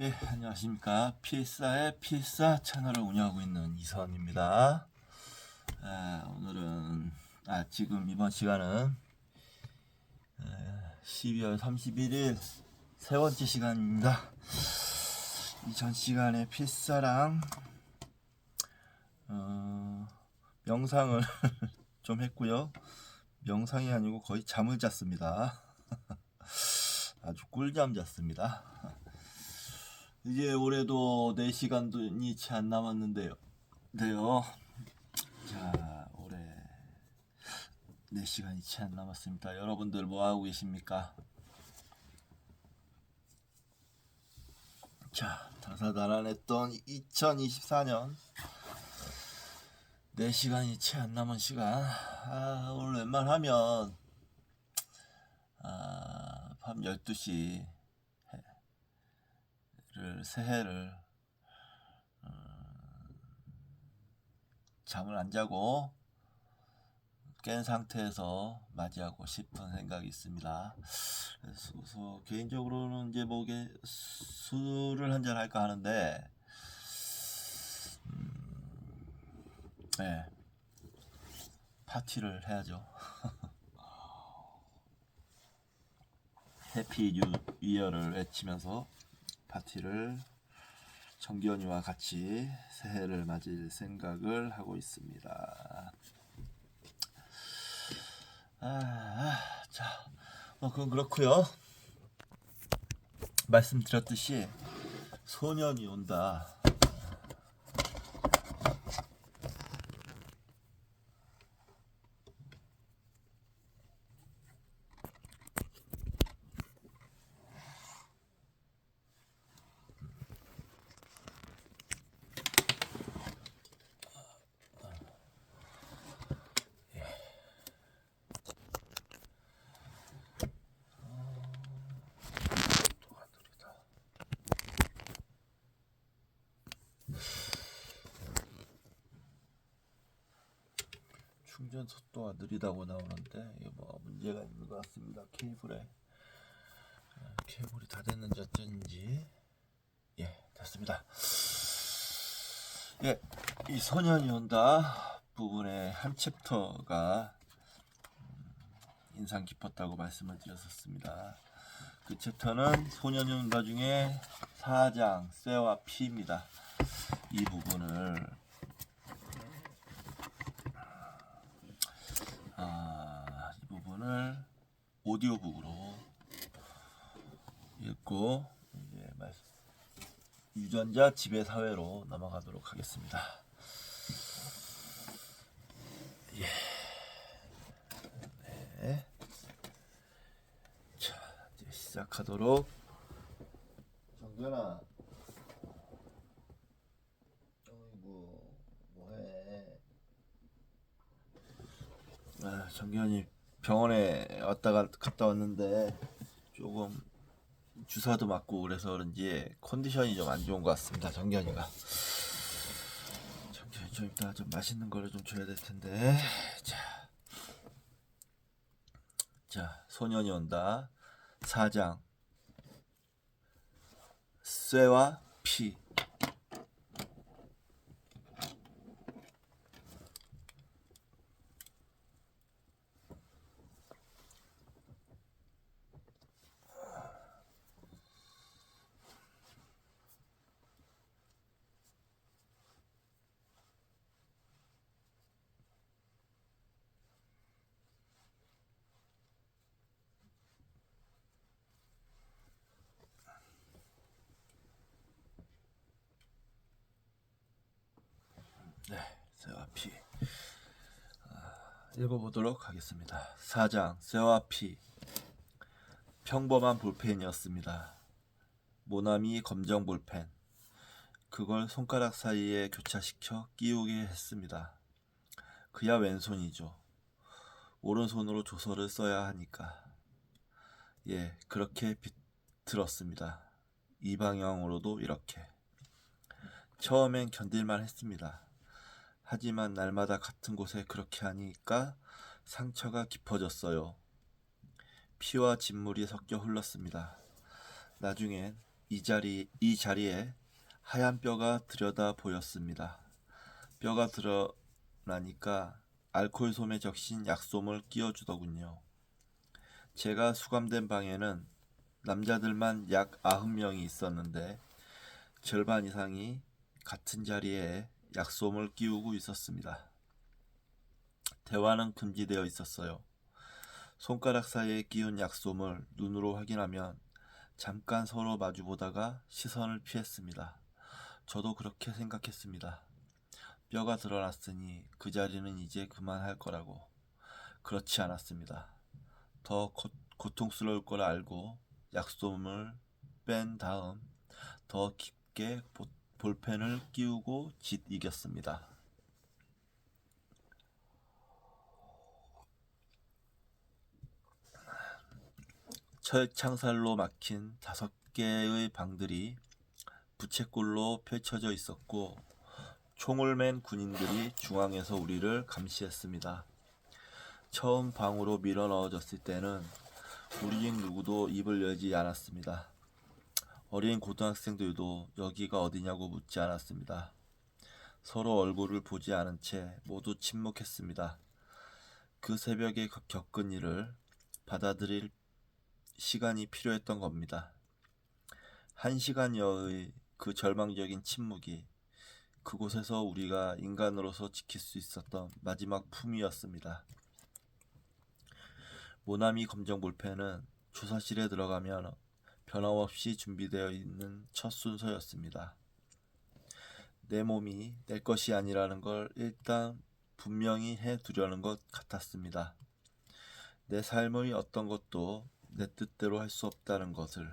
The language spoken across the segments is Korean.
예, 안녕하십니까. 필사의 필사 채널을 운영하고 있는 이선입니다. 오늘은, 지금 이번 시간은 12월 31일 세 번째 시간입니다. 이전 시간에 필사랑, 명상을 좀 했고요. 명상이 아니고 거의 잠을 잤습니다. 아주 꿀잠 잤습니다. 이제 올해도 4시간이 채 안 남았는데요. 자, 올해 4시간이 채 안 남았습니다. 여러분들 뭐 하고 계십니까? 자, 다사다난했던 2024년 4시간이 채 안 남은 시간. 오늘 웬만하면 밤 12시를 새해를 잠을 안 자고 깬 상태에서 맞이하고 싶은 생각이 있습니다. 그래서 개인적으로는 이제 뭐게 술을 한잔 할까 하는데, 네, 파티를 해야죠. 해피 뉴 이어를 외치면서 파티를 정기현이와 같이 새해를 맞을 생각을 하고 있습니다. 자, 그건 그렇고요. 말씀드렸듯이 소년이 온다. 충전 속도가 느리다고 나오는데 이게 뭐 문제가 있는 것 같습니다. 케이블이 다 됐는지 어쩐지. 예, 됐습니다. 예, 이 소년이 온다 부분의 한 챕터가 인상 깊었다고 말씀을 드렸었습니다. 그 챕터는 소년이 온다 중에 4장 쇠와 피입니다. 이 부분을 오디오북으로 읽고 이제 유전자 지배 사회로 넘어가도록 하겠습니다. 예. 네. 자, 이제 시작하도록. 정전아, 어이구, 뭐해? 정기현이 병원에 갔다 왔는데 조금 주사도 맞고 그래서 그런지 컨디션이 좀 안 좋은 것 같습니다. 정기현이가 좀 이따 좀 맛있는 거를 좀 줘야 될 텐데. 자, 소년이 온다 4장 쇠와 피. 네, 쇠와 피. 읽어보도록 하겠습니다. 4장 쇠와 피. 평범한 볼펜이었습니다. 모나미 검정 볼펜. 그걸 손가락 사이에 교차시켜 끼우게 했습니다. 그야 왼손이죠. 오른손으로 조서를 써야 하니까. 예, 그렇게 비틀었습니다. 이 방향으로도 이렇게. 처음엔 견딜만 했습니다. 하지만 날마다 같은 곳에 그렇게 하니까 상처가 깊어졌어요. 피와 진물이 섞여 흘렀습니다. 나중엔 이 자리에 하얀 뼈가 들여다 보였습니다. 뼈가 드러나니까 알코올 솜에 적신 약솜을 끼워주더군요. 제가 수감된 방에는 남자들만 약 90명이 있었는데 절반 이상이 같은 자리에 약솜을 끼우고 있었습니다. 대화는 금지되어 있었어요. 손가락 사이에 끼운 약솜을 눈으로 확인하면 잠깐 서로 마주보다가 시선을 피했습니다. 저도 그렇게 생각했습니다. 뼈가 드러났으니 그 자리는 이제 그만할 거라고. 그렇지 않았습니다. 더 고통스러울 걸 알고 약솜을 뺀 다음 더 깊게 볼펜을 끼우고 이겼습니다. 철창살로 막힌 5개의 방들이 부채꼴로 펼쳐져 있었고 총을 맨 군인들이 중앙에서 우리를 감시했습니다. 처음 방으로 밀어 넣어졌을 때는 우리 중 누구도 입을 열지 않았습니다. 어린 고등학생들도 여기가 어디냐고 묻지 않았습니다. 서로 얼굴을 보지 않은 채 모두 침묵했습니다. 그 새벽에 겪은 일을 받아들일 시간이 필요했던 겁니다. 1시간여의 그 절망적인 침묵이 그곳에서 우리가 인간으로서 지킬 수 있었던 마지막 품이었습니다. 모나미 검정 볼펜은 조사실에 들어가면 변함없이 준비되어 있는 첫 순서였습니다. 내 몸이 내 것이 아니라는 걸 일단 분명히 해두려는 것 같았습니다. 내 삶의 어떤 것도 내 뜻대로 할 수 없다는 것을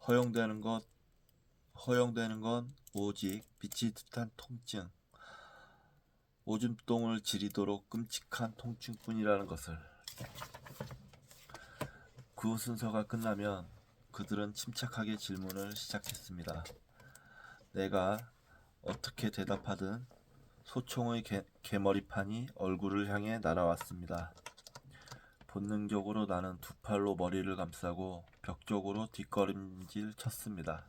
허용되는 건 오직 미칠 듯한 통증, 오줌똥을 지리도록 끔찍한 통증뿐이라는 것을. 그 순서가 끝나면 그들은 침착하게 질문을 시작했습니다. 내가 어떻게 대답하든 소총의 개머리판이 얼굴을 향해 날아왔습니다. 본능적으로 나는 두 팔로 머리를 감싸고 벽 쪽으로 뒷걸음질 쳤습니다.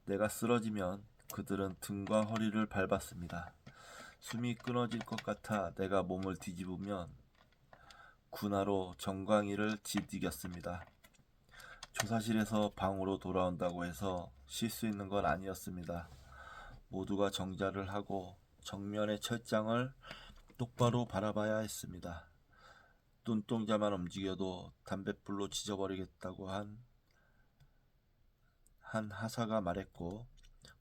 내가 쓰러지면 그들은 등과 허리를 밟았습니다. 숨이 끊어질 것 같아 내가 몸을 뒤집으면 군화로 정강이를 짓이겼습니다. 조사실에서 방으로 돌아온다고 해서 쉴 수 있는 건 아니었습니다. 모두가 정자를 하고 정면의 철장을 똑바로 바라봐야 했습니다. 눈동자만 움직여도 담뱃불로 지져버리겠다고 한 하사가 말했고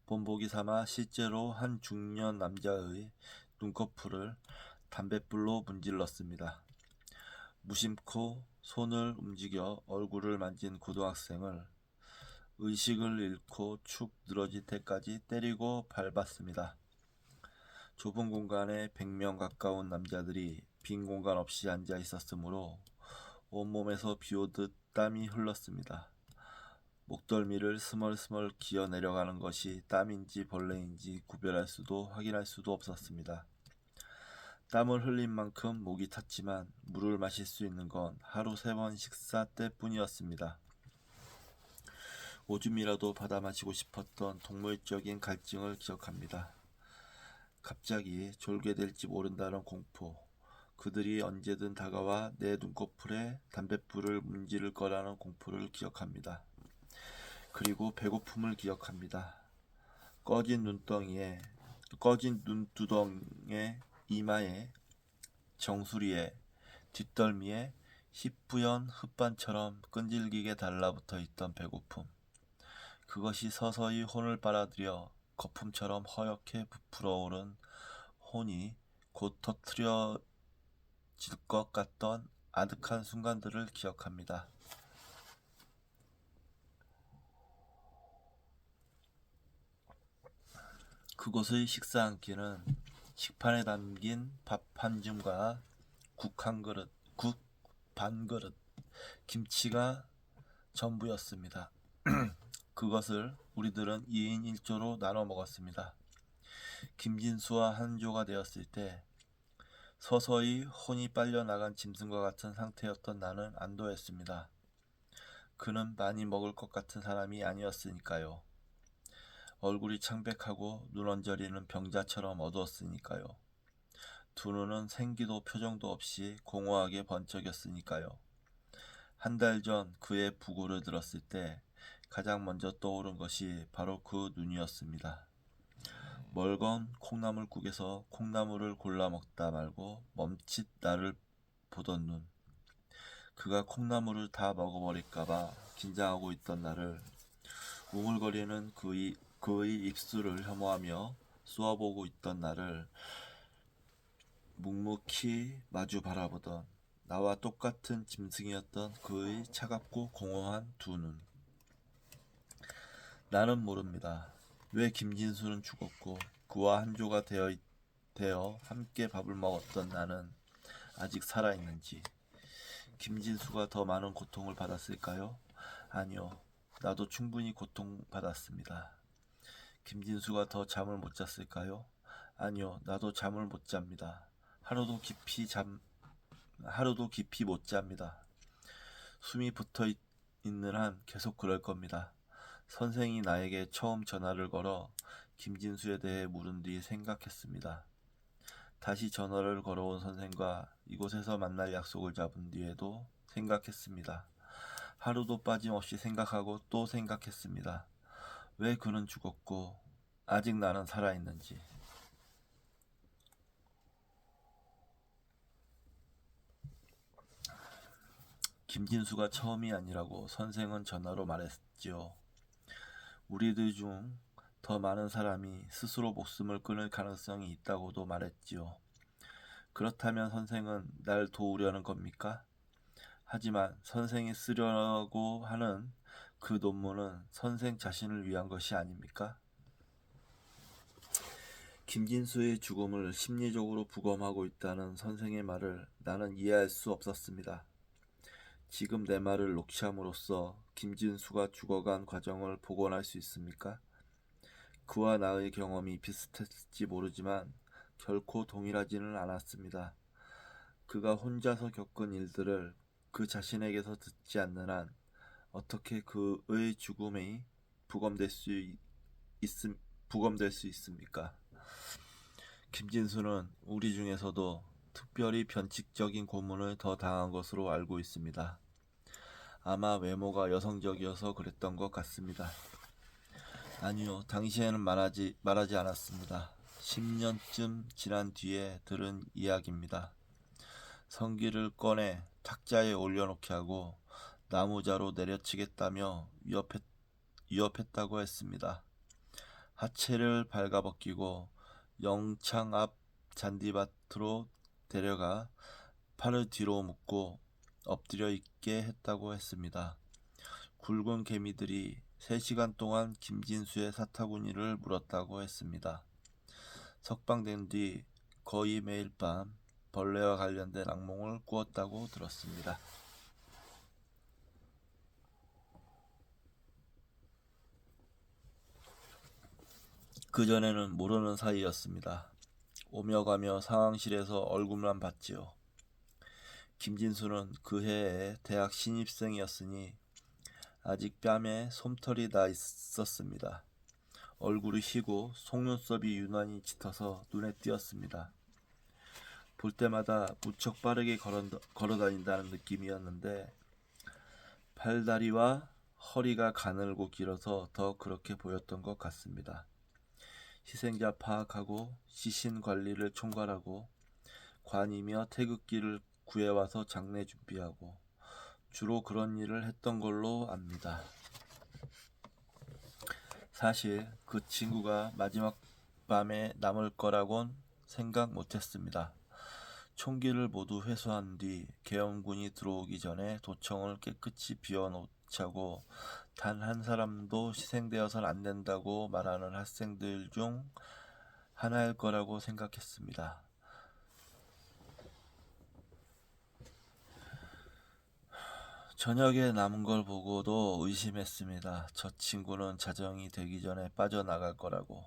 본보기 삼아 실제로 한 중년 남자의 눈꺼풀을 담뱃불로 문질렀습니다. 무심코 손을 움직여 얼굴을 만진 고등학생을 의식을 잃고 축 늘어질 때까지 때리고 밟았습니다. 좁은 공간에 100명 가까운 남자들이 빈 공간 없이 앉아 있었으므로 온몸에서 비오듯 땀이 흘렀습니다. 목덜미를 스멀스멀 기어 내려가는 것이 땀인지 벌레인지 확인할 수도 없었습니다. 땀을 흘린 만큼 목이 탔지만 물을 마실 수 있는 건 하루 3번 식사 때뿐이었습니다. 오줌이라도 받아 마시고 싶었던 동물적인 갈증을 기억합니다. 갑자기 졸게 될지 모른다는 공포, 그들이 언제든 다가와 내 눈꺼풀에 담뱃불을 문지를 거라는 공포를 기억합니다. 그리고 배고픔을 기억합니다. 꺼진 눈두덩에, 이마에, 정수리에, 뒷덜미에 희뿌연 흙반처럼 끈질기게 달라붙어 있던 배고픔. 그것이 서서히 혼을 빨아들여 거품처럼 허옇게 부풀어 오른 혼이 곧 터트려질 것 같던 아득한 순간들을 기억합니다. 그곳의 식사 한 끼는 식판에 담긴 밥 한 줌과 국 반 그릇, 김치가 전부였습니다. 그것을 우리들은 2인 1조로 나눠 먹었습니다. 김진수와 한조가 되었을 때 서서히 혼이 빨려 나간 짐승과 같은 상태였던 나는 안도했습니다. 그는 많이 먹을 것 같은 사람이 아니었으니까요. 얼굴이 창백하고 눈언저리는 병자처럼 어두웠으니까요. 두 눈은 생기도 표정도 없이 공허하게 번쩍였으니까요. 한 달 전 그의 부고를 들었을 때 가장 먼저 떠오른 것이 바로 그 눈이었습니다. 멀건 콩나물국에서 콩나물을 골라 먹다 말고 멈칫 나를 보던 눈. 그가 콩나물을 다 먹어버릴까봐 긴장하고 있던 나를, 우물거리는 그의 입술을 혐오하며 쏘아보고 있던 나를 묵묵히 마주 바라보던, 나와 똑같은 짐승이었던 그의 차갑고 공허한 두 눈. 나는 모릅니다. 왜 김진수는 죽었고 그와 한조가 되어 함께 밥을 먹었던 나는 아직 살아있는지. 김진수가 더 많은 고통을 받았을까요? 아니요. 나도 충분히 고통받았습니다. 김진수가 더 잠을 못 잤을까요? 아니요. 나도 잠을 못 잡니다. 하루도 깊이 못 잡니다. 숨이 붙어 있는 한 계속 그럴 겁니다. 선생이 나에게 처음 전화를 걸어 김진수에 대해 물은 뒤 생각했습니다. 다시 전화를 걸어온 선생과 이곳에서 만날 약속을 잡은 뒤에도 생각했습니다. 하루도 빠짐없이 생각하고 또 생각했습니다. 왜 그는 죽었고 아직 나는 살아있는지. 김진수가 처음이 아니라고 선생은 전화로 말했지요. 우리들 중 더 많은 사람이 스스로 목숨을 끊을 가능성이 있다고도 말했지요. 그렇다면 선생은 날 도우려는 겁니까? 하지만 선생이 쓰려고 하는 그 논문은 선생 자신을 위한 것이 아닙니까? 김진수의 죽음을 심리적으로 부검하고 있다는 선생의 말을 나는 이해할 수 없었습니다. 지금 내 말을 녹취함으로써 김진수가 죽어간 과정을 복원할 수 있습니까? 그와 나의 경험이 비슷했을지 모르지만 결코 동일하지는 않았습니다. 그가 혼자서 겪은 일들을 그 자신에게서 듣지 않는 한 어떻게 그의 죽음이 부검될 수 있습니까? 김진수는 우리 중에서도 특별히 변칙적인 고문을 더 당한 것으로 알고 있습니다. 아마 외모가 여성적이어서 그랬던 것 같습니다. 아니요, 당시에는 말하지 않았습니다. 10년쯤 지난 뒤에 들은 이야기입니다. 성기를 꺼내 탁자에 올려놓게 하고 나무자로 내려치겠다며 위협했다고 했습니다. 하체를 발가벗기고 영창 앞 잔디밭으로 데려가 팔을 뒤로 묶고 엎드려 있게 했다고 했습니다. 굵은 개미들이 3시간 동안 김진수의 사타구니를 물었다고 했습니다. 석방된 뒤 거의 매일 밤 벌레와 관련된 악몽을 꾸었다고 들었습니다. 그전에는 모르는 사이였습니다. 오며 가며 상황실에서 얼굴만 봤지요. 김진수는 그 해에 대학 신입생이었으니 아직 뺨에 솜털이 나 있었습니다. 얼굴이 희고 속눈썹이 유난히 짙어서 눈에 띄었습니다. 볼 때마다 무척 빠르게 걸어다닌다는 느낌이었는데 팔다리와 허리가 가늘고 길어서 더 그렇게 보였던 것 같습니다. 희생자 파악하고 시신 관리를 총괄하고 관이며 태극기를 구해와서 장례 준비하고 주로 그런 일을 했던 걸로 압니다. 사실 그 친구가 마지막 밤에 남을 거라곤 생각 못했습니다. 총기를 모두 회수한 뒤 계엄군이 들어오기 전에 도청을 깨끗이 비워놓자고 단 한 사람도 희생되어선 안 된다고 말하는 학생들 중 하나일 거라고 생각했습니다. 저녁에 남은 걸 보고도 의심했습니다. 저 친구는 자정이 되기 전에 빠져나갈 거라고.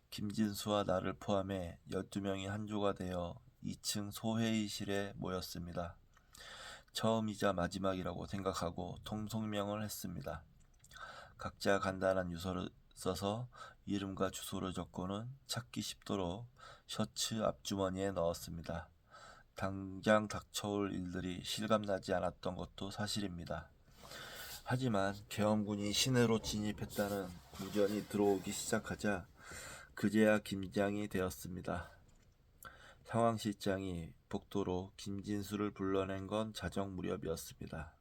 김진수와 나를 포함해 12명이 한조가 되어 2층 소회의실에 모였습니다. 처음이자 마지막이라고 생각하고 통성명을 했습니다. 각자 간단한 유서를 써서 이름과 주소를 적고는 찾기 쉽도록 셔츠 앞주머니에 넣었습니다. 당장 닥쳐올 일들이 실감나지 않았던 것도 사실입니다. 하지만 계엄군이 시내로 진입했다는 무전이 들어오기 시작하자 그제야 김장이 되었습니다. 상황실장이 복도로 김진수를 불러낸 건 자정 무렵이었습니다.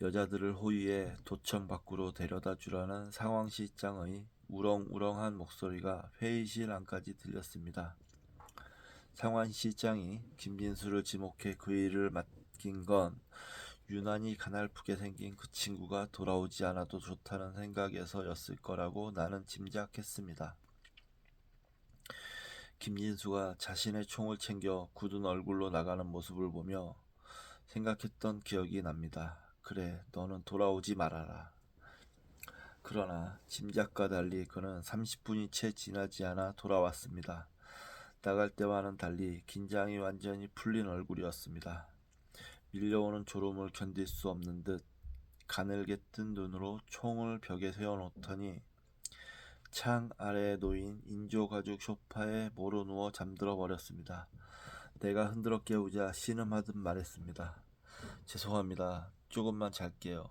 여자들을 호위해 도청 밖으로 데려다 주라는 상황실장의 우렁우렁한 목소리가 회의실 안까지 들렸습니다. 상황실장이 김진수를 지목해 그 일을 맡긴 건 유난히 가날프게 생긴 그 친구가 돌아오지 않아도 좋다는 생각에서였을 거라고 나는 짐작했습니다. 김진수가 자신의 총을 챙겨 굳은 얼굴로 나가는 모습을 보며 생각했던 기억이 납니다. 그래, 너는 돌아오지 말아라. 그러나 짐작과 달리 그는 30분이 채 지나지 않아 돌아왔습니다. 나갈 때와는 달리 긴장이 완전히 풀린 얼굴이었습니다. 밀려오는 졸음을 견딜 수 없는 듯 가늘게 뜬 눈으로 총을 벽에 세워놓더니 창 아래에 놓인 인조가죽 소파에 모로 누워 잠들어 버렸습니다. 내가 흔들어 깨우자 신음하듯 말했습니다. 죄송합니다. 조금만 잘게요.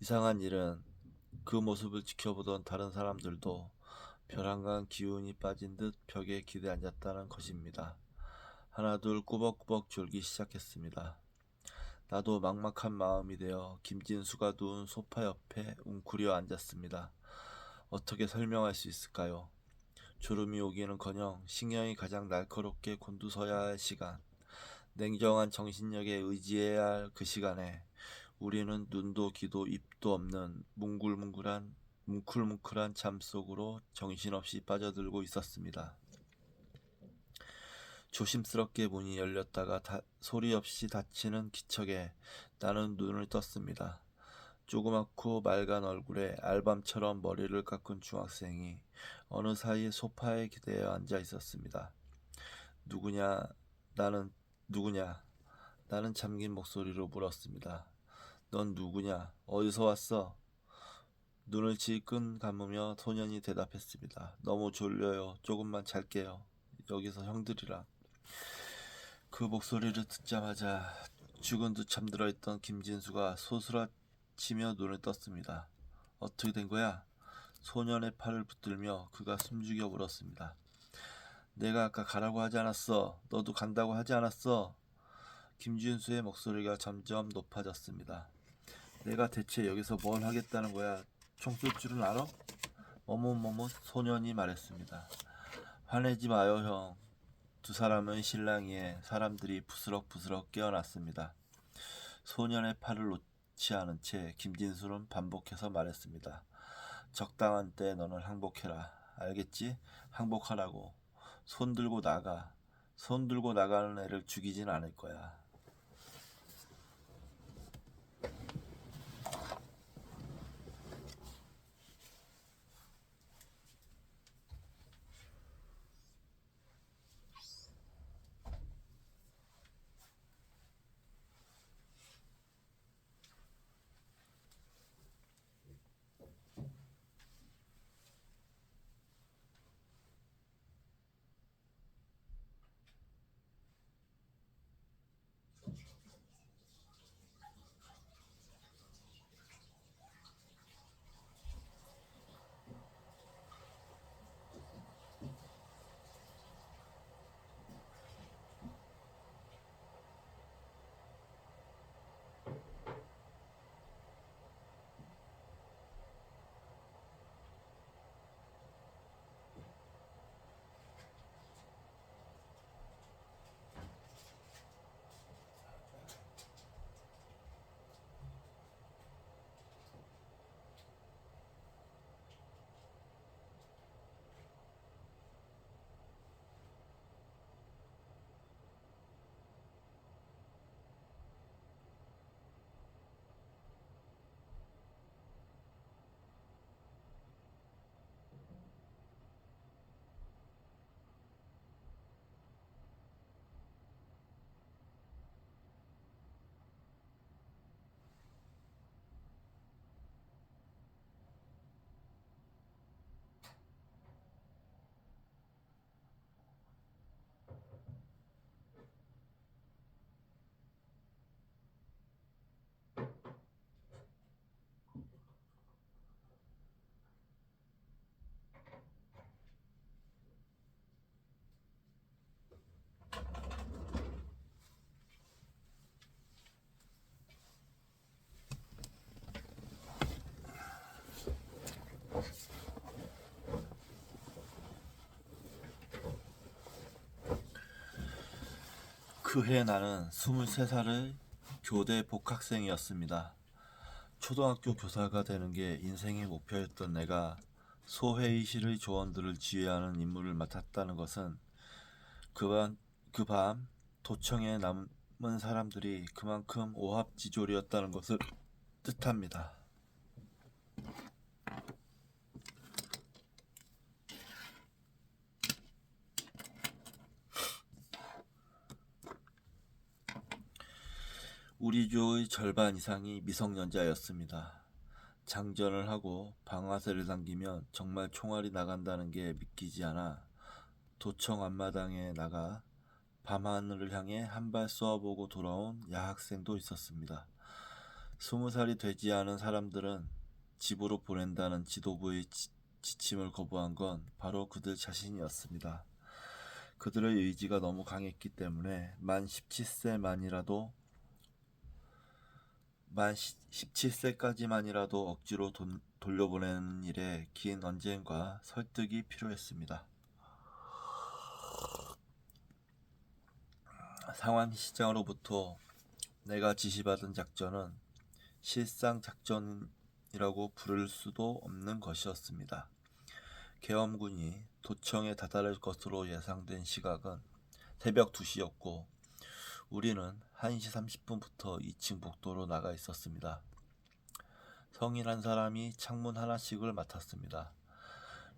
이상한 일은 그 모습을 지켜보던 다른 사람들도 벼랑간 기운이 빠진 듯 벽에 기대앉았다는 것입니다. 하나둘 꾸벅꾸벅 졸기 시작했습니다. 나도 막막한 마음이 되어 김진수가 누운 소파 옆에 웅크려 앉았습니다. 어떻게 설명할 수 있을까요? 졸음이 오기는커녕 신경이 가장 날카롭게 곤두서야 할 시간, 냉정한 정신력에 의지해야 할 그 시간에 우리는 눈도 귀도 입도 없는 뭉클뭉클한 잠 속으로 정신없이 빠져들고 있었습니다. 조심스럽게 문이 열렸다가 소리 없이 닫히는 기척에 나는 눈을 떴습니다. 조그맣고 맑은 얼굴에 알밤처럼 머리를 깎은 중학생이 어느 사이 소파에 기대어 앉아 있었습니다. 누구냐? 누구냐? 나는 잠긴 목소리로 물었습니다. 넌 누구냐? 어디서 왔어? 눈을 질끈 감으며 소년이 대답했습니다. 너무 졸려요. 조금만 잘게요. 여기서 형들이랑. 그 목소리를 듣자마자 죽은 듯 잠들어 있던 김진수가 소스라치며 눈을 떴습니다. 어떻게 된 거야? 소년의 팔을 붙들며 그가 숨죽여 물었습니다. 내가 아까 가라고 하지 않았어. 너도 간다고 하지 않았어. 김진수의 목소리가 점점 높아졌습니다. 내가 대체 여기서 뭘 하겠다는 거야? 총 쏠 줄은 알아? 머뭇머뭇 소년이 말했습니다. 화내지 마요, 형. 두 사람은 실랑이에 사람들이 부스럭부스럭 깨어났습니다. 소년의 팔을 놓지 않은 채 김진수는 반복해서 말했습니다. 적당한 때 너는 항복해라. 알겠지? 항복하라고. 손 들고 나가. 손 들고 나가는 애를 죽이진 않을 거야. 그해 나는 23살의 교대 복학생이었습니다. 초등학교 교사가 되는 게 인생의 목표였던 내가 소회의실의 조원들을 지휘하는 임무를 맡았다는 것은 그 밤 도청에 남은 사람들이 그만큼 오합지졸이었다는 것을 뜻합니다. 우리 조의 절반 이상이 미성년자였습니다. 장전을 하고 방아쇠를 당기면 정말 총알이 나간다는 게 믿기지 않아 도청 앞마당에 나가 밤하늘을 향해 한 발 쏘아보고 돌아온 야학생도 있었습니다. 20살이 되지 않은 사람들은 집으로 보낸다는 지도부의 지침을 거부한 건 바로 그들 자신이었습니다. 그들의 의지가 너무 강했기 때문에 만 17세까지만이라도 억지로 돌려보내는 일에 긴 언쟁과 설득이 필요했습니다. 상황시장으로부터 내가 지시받은 작전은 실상 작전이라고 부를 수도 없는 것이었습니다. 계엄군이 도청에 다다를 것으로 예상된 시각은 새벽 2시였고 우리는 1시 30분부터 2층 복도로 나가 있었습니다. 성인 한 사람이 창문 하나씩을 맡았습니다.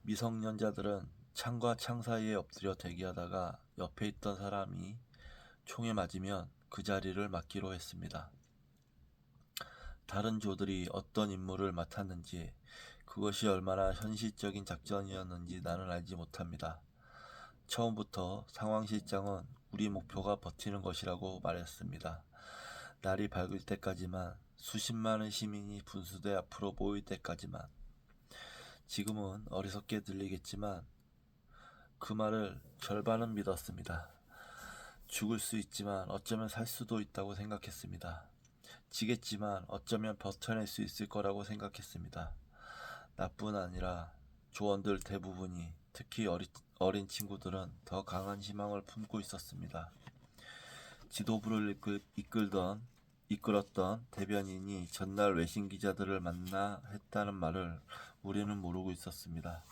미성년자들은 창과 창 사이에 엎드려 대기하다가 옆에 있던 사람이 총에 맞으면 그 자리를 맡기로 했습니다. 다른 조들이 어떤 임무를 맡았는지 그것이 얼마나 현실적인 작전이었는지 나는 알지 못합니다. 처음부터 상황실장은 우리 목표가 버티는 것이라고 말했습니다. 날이 밝을 때까지만, 수십만의 시민이 분수대 앞으로 모일 때까지만. 지금은 어리석게 들리겠지만 그 말을 절반은 믿었습니다. 죽을 수 있지만 어쩌면 살 수도 있다고 생각했습니다. 지겠지만 어쩌면 버텨낼 수 있을 거라고 생각했습니다. 나뿐 아니라 조원들 대부분이, 특히 어린 친구들은 더 강한 희망을 품고 있었습니다. 지도부를 이끌었던 대변인이 전날 외신 기자들을 만나 했다는 말을 우리는 모르고 있었습니다.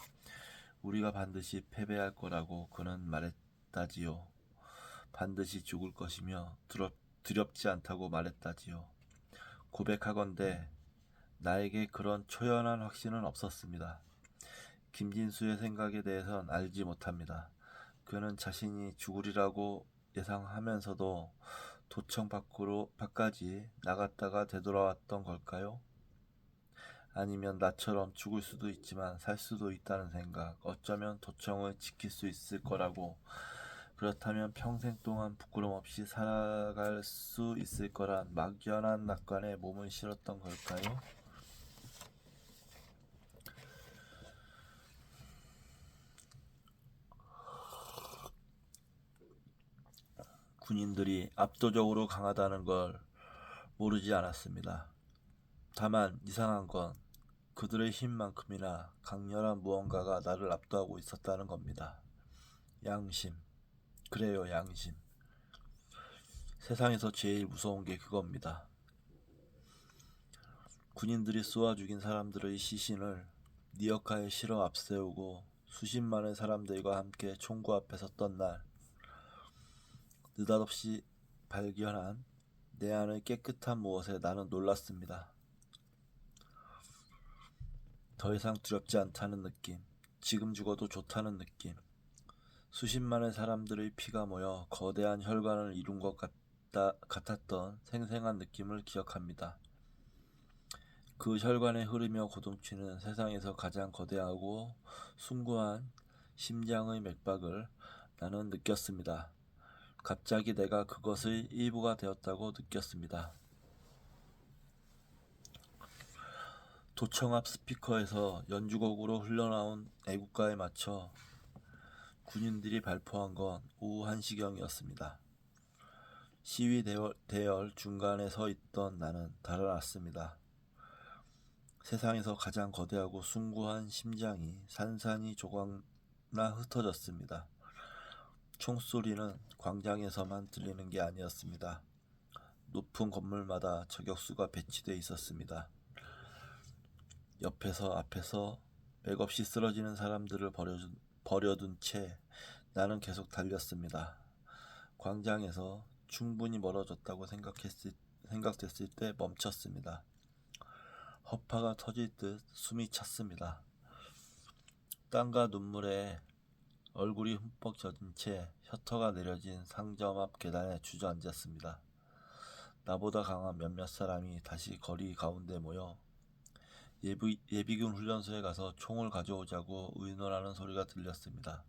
우리가 반드시 패배할 거라고 그는 말했다지요. 반드시 죽을 것이며 두렵지 않다고 말했다지요. 고백하건대 나에게 그런 초연한 확신은 없었습니다. 김진수의 생각에 대해선 알지 못합니다. 그는 자신이 죽으리라고 예상하면서도 도청 밖까지 나갔다가 되돌아왔던 걸까요? 아니면 나처럼 죽을 수도 있지만 살 수도 있다는 생각, 어쩌면 도청을 지킬 수 있을 거라고, 그렇다면 평생 동안 부끄럼 없이 살아갈 수 있을 거란 막연한 낙관에 몸을 실었던 걸까요? 군인들이 압도적으로 강하다는 걸 모르지 않았습니다. 다만 이상한 건 그들의 힘만큼이나 강렬한 무언가가 나를 압도하고 있었다는 겁니다. 양심. 그래요, 양심. 세상에서 제일 무서운 게 그겁니다. 군인들이 쏘아 죽인 사람들의 시신을 리어카에 실어 앞세우고 수십만의 사람들과 함께 총구 앞에 섰던 날, 느닷없이 발견한 내 안의 깨끗한 무엇에 나는 놀랐습니다. 더 이상 두렵지 않다는 느낌, 지금 죽어도 좋다는 느낌, 수십만의 사람들의 피가 모여 거대한 혈관을 이룬 것 같았던 생생한 느낌을 기억합니다. 그 혈관에 흐르며 고동치는 세상에서 가장 거대하고 숭고한 심장의 맥박을 나는 느꼈습니다. 갑자기 내가 그것의 일부가 되었다고 느꼈습니다. 도청 앞 스피커에서 연주곡으로 흘러나온 애국가에 맞춰 군인들이 발표한 건 오후 1시경이었습니다. 시위 대열 중간에 서 있던 나는 달아났습니다. 세상에서 가장 거대하고 숭고한 심장이 산산이 조각나 흩어졌습니다. 총소리는 광장에서만 들리는 게 아니었습니다. 높은 건물마다 저격수가 배치돼 있었습니다. 옆에서 앞에서 맥없이 쓰러지는 사람들을 버려둔 채 나는 계속 달렸습니다. 광장에서 충분히 멀어졌다고 생각됐을 때 멈췄습니다. 허파가 터질 듯 숨이 찼습니다. 땀과 눈물에 얼굴이 흠뻑 젖은 채 셔터가 내려진 상점 앞 계단에 주저앉았습니다. 나보다 강한 몇몇 사람이 다시 거리 가운데 모여 예비군 훈련소에 가서 총을 가져오자고 의논하는 소리가 들렸습니다.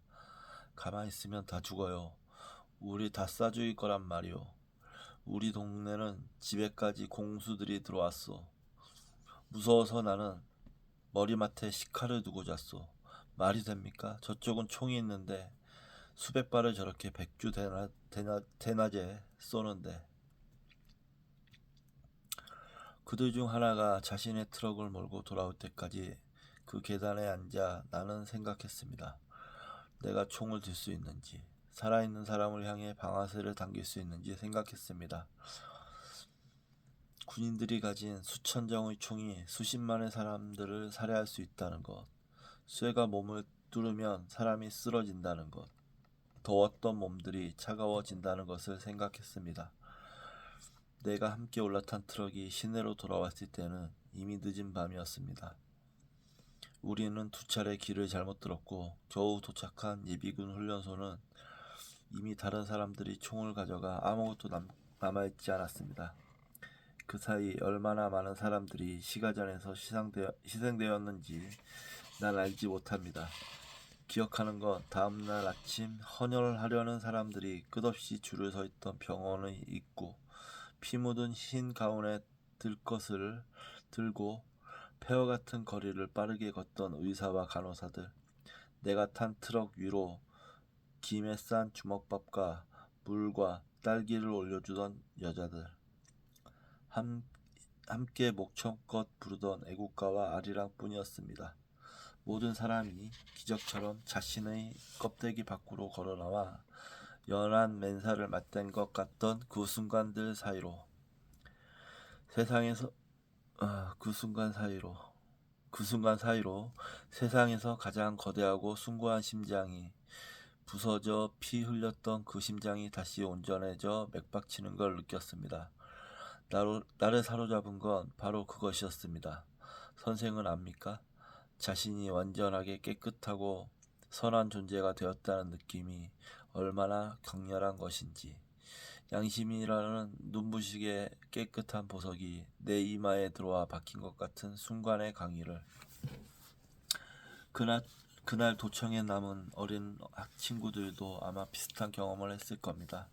가만히 있으면 다 죽어요. 우리 다 쏴 죽일 거란 말이오. 우리 동네는 집에까지 공수들이 들어왔어. 무서워서 나는 머리맡에 식칼을 두고 잤어. 말이 됩니까? 저쪽은 총이 있는데 수백 발을 저렇게 대낮에 쏘는데. 그들 중 하나가 자신의 트럭을 몰고 돌아올 때까지 그 계단에 앉아 나는 생각했습니다. 내가 총을 들 수 있는지, 살아있는 사람을 향해 방아쇠를 당길 수 있는지 생각했습니다. 군인들이 가진 수천 정의 총이 수십만의 사람들을 살해할 수 있다는 것, 쇠가 몸을 뚫으면 사람이 쓰러진다는 것, 더웠던 몸들이 차가워진다는 것을 생각했습니다. 내가 함께 올라탄 트럭이 시내로 돌아왔을 때는 이미 늦은 밤이었습니다. 우리는 두 차례 길을 잘못 들었고 겨우 도착한 예비군 훈련소는 이미 다른 사람들이 총을 가져가 아무것도 남아있지 않았습니다. 그 사이 얼마나 많은 사람들이 시가전에서 희생되었는지 난 알지 못합니다. 기억하는 건 다음날 아침 헌혈하려는 사람들이 끝없이 줄을 서 있던 병원의 입구, 피 묻은 흰 가운에 들 것을 들고 폐허 같은 거리를 빠르게 걷던 의사와 간호사들, 내가 탄 트럭 위로 김에 싼 주먹밥과 물과 딸기를 올려주던 여자들, 함께 목청껏 부르던 애국가와 아리랑 뿐이었습니다. 모든 사람이 기적처럼 자신의 껍데기 밖으로 걸어나와 연한 맨살을 맞댄 것 같던 그 순간 사이로 세상에서 가장 거대하고 숭고한 심장이 부서져 피 흘렸던 그 심장이 다시 온전해져 맥박치는 걸 느꼈습니다. 나를 사로잡은 건 바로 그것이었습니다. 선생은 압니까? 자신이 완전하게 깨끗하고 선한 존재가 되었다는 느낌이 얼마나 격렬한 것인지. 양심이라는 눈부시게 깨끗한 보석이 내 이마에 들어와 박힌 것 같은 순간의 강의를. 그날 도청에 남은 어린 친구들도 아마 비슷한 경험을 했을 겁니다.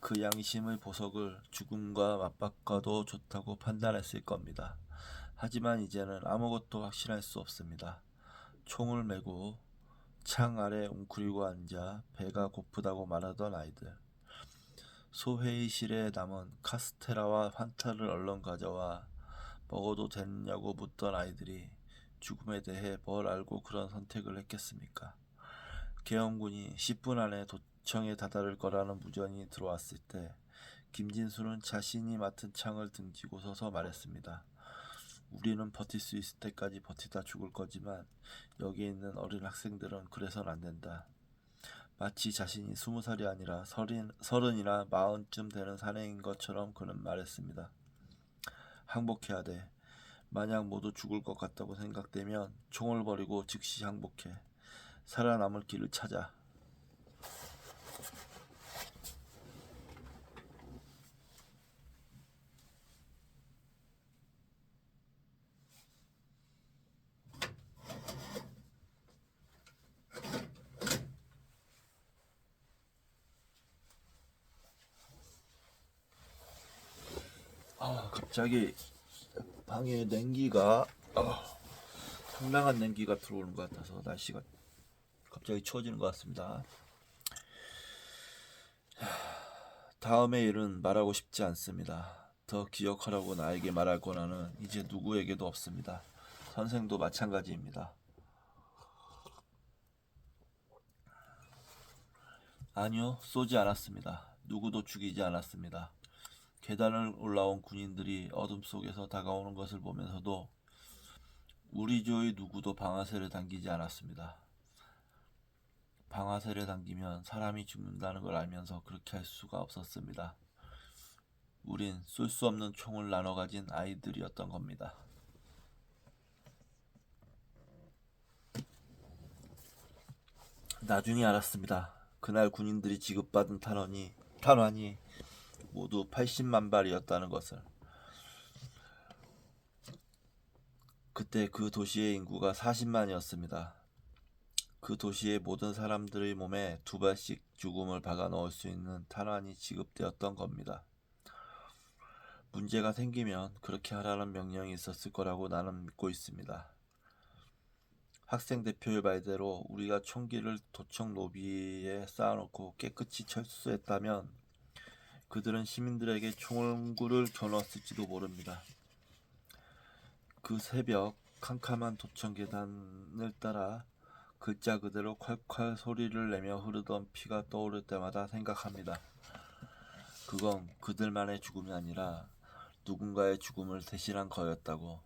그 양심의 보석을 죽음과 맞바꿔도 좋다고 판단했을 겁니다. 하지만 이제는 아무것도 확신할 수 없습니다. 총을 메고 창 아래 웅크리고 앉아 배가 고프다고 말하던 아이들, 소회의실에 남은 카스테라와 환타를 얼른 가져와 먹어도 됐냐고 묻던 아이들이 죽음에 대해 뭘 알고 그런 선택을 했겠습니까? 계엄군이 10분 안에 도청에 다다를 거라는 무전이 들어왔을 때 김진수는 자신이 맡은 창을 등지고 서서 말했습니다. 우리는 버틸 수 있을 때까지 버티다 죽을 거지만 여기 있는 어린 학생들은 그래선 안 된다. 마치 자신이 20살이 아니라 30이나 40쯤 되는 사내인 것처럼 그는 말했습니다. 항복해야 돼. 만약 모두 죽을 것 같다고 생각되면 총을 버리고 즉시 항복해. 살아남을 길을 찾아. 갑자기 방에 냉기가 상당한 냉기가 들어오는 것 같아서 날씨가 갑자기 추워지는 것 같습니다. 다음의 일은 말하고 싶지 않습니다. 더 기억하라고 나에게 말할 권한은 이제 누구에게도 없습니다. 선생도 마찬가지입니다. 아니요, 쏘지 않았습니다. 누구도 죽이지 않았습니다. 계단을 올라온 군인들이 어둠 속에서 다가오는 것을 보면서도 우리 조의 누구도 방아쇠를 당기지 않았습니다. 방아쇠를 당기면 사람이 죽는다는 걸 알면서 그렇게 할 수가 없었습니다. 우린 쏠 수 없는 총을 나눠 가진 아이들이었던 겁니다. 나중에 알았습니다. 그날 군인들이 지급받은 탄환이 모두 80만 발이었다는 것을. 그때 그 도시의 인구가 40만이었습니다. 그 도시의 모든 사람들의 몸에 2발씩 죽음을 박아 넣을 수 있는 탄환이 지급되었던 겁니다. 문제가 생기면 그렇게 하라는 명령이 있었을 거라고 나는 믿고 있습니다. 학생 대표의 말대로 우리가 총기를 도청 로비에 쌓아놓고 깨끗이 철수했다면 그들은 시민들에게 총구를 겨눴을지도 모릅니다. 그 새벽 캄캄한 도청 계단을 따라 글자 그대로 콸콸 소리를 내며 흐르던 피가 떠오를 때마다 생각합니다. 그건 그들만의 죽음이 아니라 누군가의 죽음을 대신한 거였다고.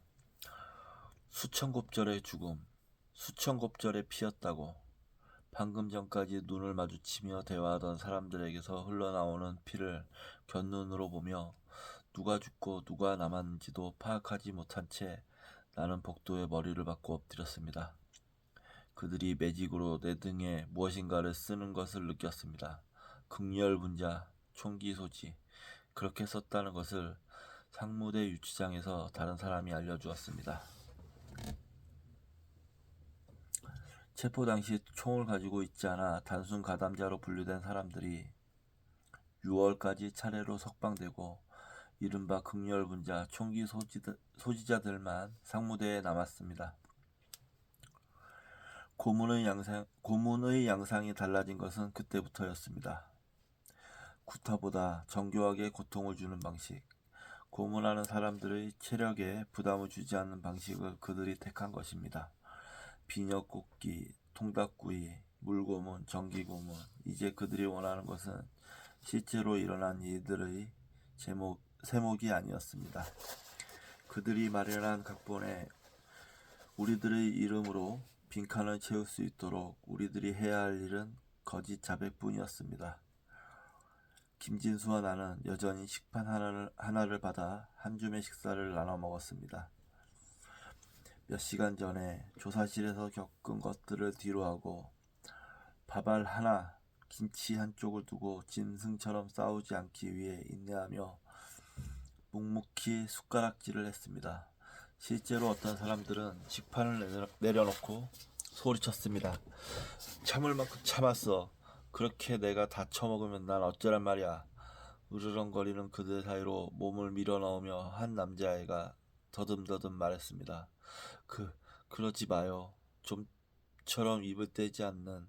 수천 곱절의 죽음, 수천 곱절의 피였다고. 방금 전까지 눈을 마주치며 대화하던 사람들에게서 흘러나오는 피를 곁눈으로 보며 누가 죽고 누가 남았는지도 파악하지 못한 채 나는 복도에 머리를 박고 엎드렸습니다. 그들이 매직으로 내 등에 무엇인가를 쓰는 것을 느꼈습니다. 극렬분자, 총기 소지, 그렇게 썼다는 것을 상무대 유치장에서 다른 사람이 알려주었습니다. 체포 당시 총을 가지고 있지 않아 단순 가담자로 분류된 사람들이 6월까지 차례로 석방되고 이른바 극렬분자, 총기 소지자들만 상무대에 남았습니다. 고문의 양상이 달라진 것은 그때부터였습니다. 구타보다 정교하게 고통을 주는 방식, 고문하는 사람들의 체력에 부담을 주지 않는 방식을 그들이 택한 것입니다. 비녀 꽂기, 통닭구이, 물고문, 전기고문, 이제 그들이 원하는 것은 실제로 일어난 일들의 세목이 아니었습니다. 그들이 마련한 각본에 우리들의 이름으로 빈칸을 채울 수 있도록 우리들이 해야 할 일은 거짓 자백뿐이었습니다. 김진수와 나는 여전히 식판 하나를 받아 한 줌의 식사를 나눠 먹었습니다. 몇 시간 전에 조사실에서 겪은 것들을 뒤로하고 밥알 하나, 김치 한쪽을 두고 짐승처럼 싸우지 않기 위해 인내하며 묵묵히 숟가락질을 했습니다. 실제로 어떤 사람들은 식판을 내려놓고 소리쳤습니다. 참을 만큼 참았어. 그렇게 내가 다 처먹으면 난 어쩌란 말이야. 으르렁거리는 그들 사이로 몸을 밀어넣으며 한 남자애가 더듬더듬 말했습니다. 그러지 마요. 좀처럼 입을 떼지 않는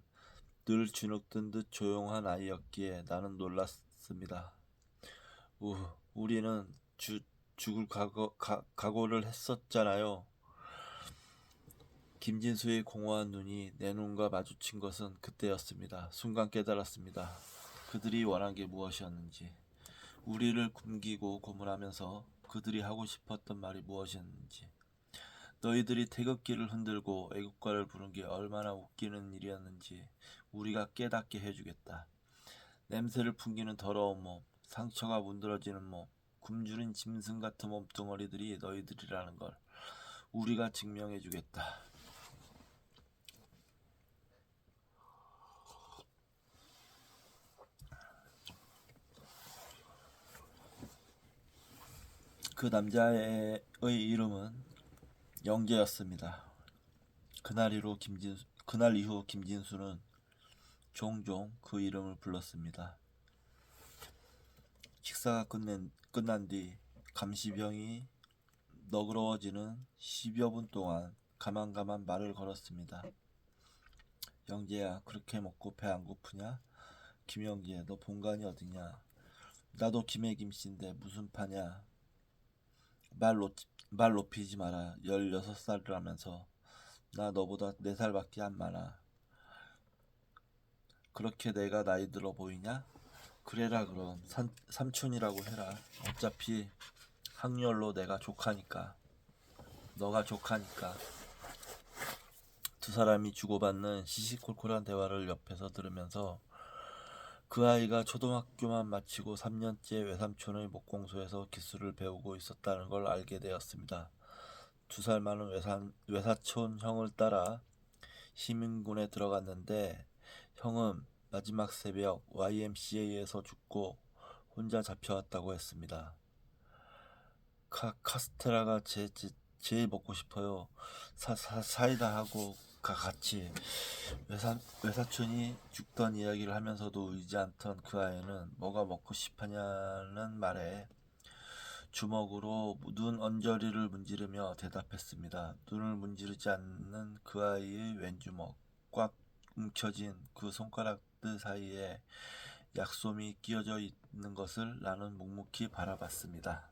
늘 주눅든 듯 조용한 아이였기에 나는 놀랐습니다. 우리는 죽을 각오를 했었잖아요. 김진수의 공허한 눈이 내 눈과 마주친 것은 그때였습니다. 순간 깨달았습니다. 그들이 원한 게 무엇이었는지, 우리를 굶기고 고문하면서 그들이 하고 싶었던 말이 무엇이었는지, 너희들이 태극기를 흔들고 애국가를 부른 게 얼마나 웃기는 일이었는지 우리가 깨닫게 해주겠다. 냄새를 풍기는 더러운 몸, 상처가 문드러지는 몸, 굶주린 짐승 같은 몸뚱어리들이 너희들이라는 걸 우리가 증명해주겠다. 그 남자의 이름은 영재였습니다. 그날 이후 김진수는 종종 그 이름을 불렀습니다. 식사가 끝난 뒤 감시병이 너그러워지는 10여 분 동안 가만가만 말을 걸었습니다. 영재야, 그렇게 먹고 배 안 고프냐? 김영재, 너 본관이 어디냐? 나도 김해김씨인데 무슨 파냐? 말 높이지 마라. 16살이라면서 나 너보다 4살밖에 안 많아. 그렇게 내가 나이 들어 보이냐? 그래라 그럼 삼촌이라고 해라. 어차피 학렬로 내가 조카니까. 너가 조카니까. 두 사람이 주고받는 시시콜콜한 대화를 옆에서 들으면서 그 아이가 초등학교만 마치고 3년째 외삼촌의 목공소에서 기술을 배우고 있었다는 걸 알게 되었습니다. 2살 많은 외사촌 형을 따라 시민군에 들어갔는데 형은 마지막 새벽 YMCA에서 죽고 혼자 잡혀왔다고 했습니다. 카스테라가 제일 먹고 싶어요. 사이다하고 같이. 외사촌이 죽던 이야기를 하면서도 울지 않던 그 아이는 뭐가 먹고 싶으냐는 말에 주먹으로 눈 언저리를 문지르며 대답했습니다. 눈을 문지르지 않는 그 아이의 왼주먹, 꽉 움켜진 그 손가락들 사이에 약솜이 끼어져 있는 것을 나는 묵묵히 바라봤습니다.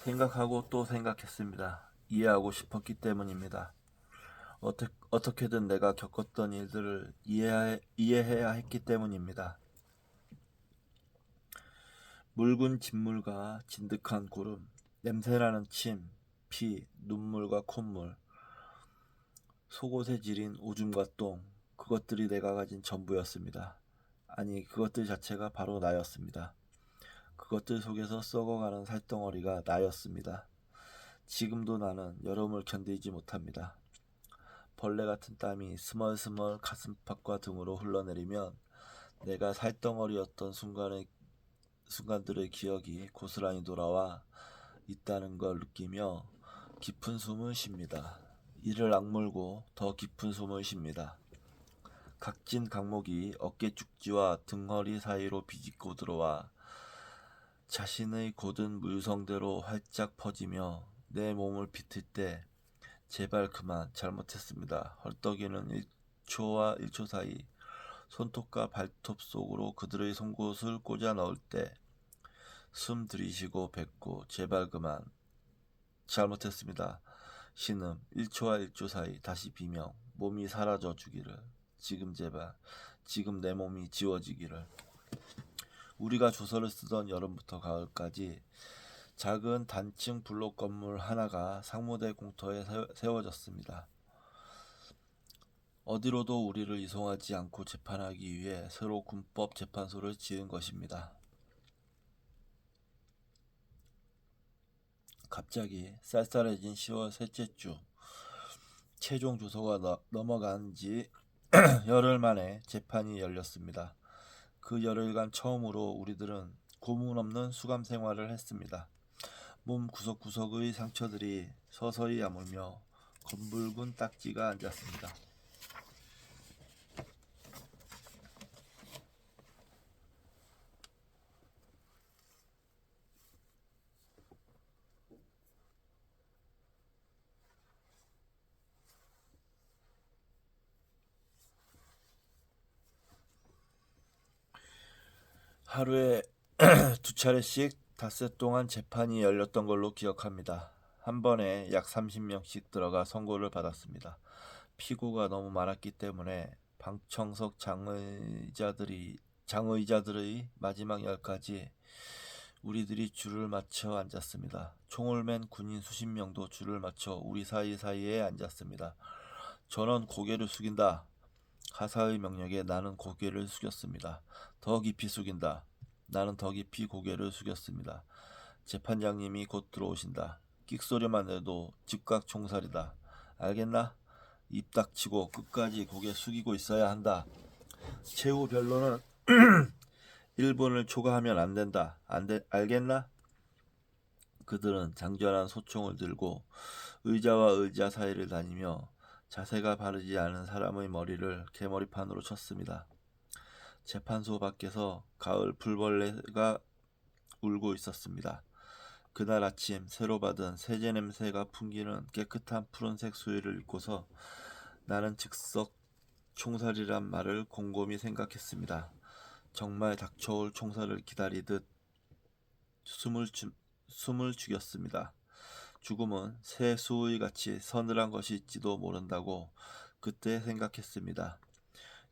생각하고 또 생각했습니다. 이해하고 싶었기 때문입니다. 어떻게든 내가 겪었던 일들을 이해해야 했기 때문입니다. 묽은 진물과 진득한 구름, 냄새나는 침, 피, 눈물과 콧물, 속옷에 지린 오줌과 똥, 그것들이 내가 가진 전부였습니다. 아니, 그것들 자체가 바로 나였습니다. 그것들 속에서 썩어가는 살덩어리가 나였습니다. 지금도 나는 여름을 견디지 못합니다. 벌레 같은 땀이 스멀스멀 가슴팍과 등으로 흘러내리면 내가 살덩어리였던 순간들의 기억이 고스란히 돌아와 있다는 걸 느끼며 깊은 숨을 쉽니다. 이를 악물고 더 깊은 숨을 쉽니다. 각진 각목이 어깨 쭉지와 등허리 사이로 비집고 들어와 자신의 곧은 물성대로 활짝 퍼지며 내 몸을 비틀 때 제발 그만, 잘못했습니다. 헐떡이는 1초와 1초 사이 손톱과 발톱 속으로 그들의 송곳을 꽂아 넣을 때 숨 들이쉬고 뱉고 제발 그만, 잘못했습니다. 신음 1초와 1초 사이 다시 비명, 몸이 사라져 주기를. 지금 제발, 지금 내 몸이 지워지기를. 우리가 조서를 쓰던 여름부터 가을까지 작은 단층 블록 건물 하나가 상무대 공터에 세워졌습니다. 어디로도 우리를 이송하지 않고 재판하기 위해 새로 군법 재판소를 지은 것입니다. 갑자기 쌀쌀해진 10월 셋째 주, 최종 조서가 넘어간 지 열흘 만에 재판이 열렸습니다. 그 열흘간 처음으로 우리들은 고문 없는 수감 생활을 했습니다. 몸 구석구석의 상처들이 서서히 아물며 검붉은 딱지가 앉았습니다. 하루에 2차례씩 닷새 동안 재판이 열렸던 걸로 기억합니다. 한 번에 약 30명씩 들어가 선고를 받았습니다. 피고가 너무 많았기 때문에 방청석 장의자들의 마지막 열까지 우리들이 줄을 맞춰 앉았습니다. 총을 맨 군인 수십 명도 줄을 맞춰 우리 사이사이에 앉았습니다. 저는 고개를 숙인다. 가사의 명령에 나는 고개를 숙였습니다. 더 깊이 숙인다. 나는 더 깊이 고개를 숙였습니다. 재판장님이 곧 들어오신다. 끽소리만 내도 즉각 총살이다. 알겠나? 입 닥치고 끝까지 고개 숙이고 있어야 한다. 최후 변론은 1분을 초과하면 안 된다. 알겠나? 그들은 장전한 소총을 들고 의자와 의자 사이를 다니며 자세가 바르지 않은 사람의 머리를 개머리판으로 쳤습니다. 재판소 밖에서 가을 풀벌레가 울고 있었습니다. 그날 아침 새로 받은 세제 냄새가 풍기는 깨끗한 푸른색 수위를 읽고서 나는 즉석 총살이란 말을 곰곰이 생각했습니다. 정말 닥쳐올 총살을 기다리듯 숨을 죽였습니다. 죽음은 새 수의같이 서늘한 것일지도 모른다고 그때 생각했습니다.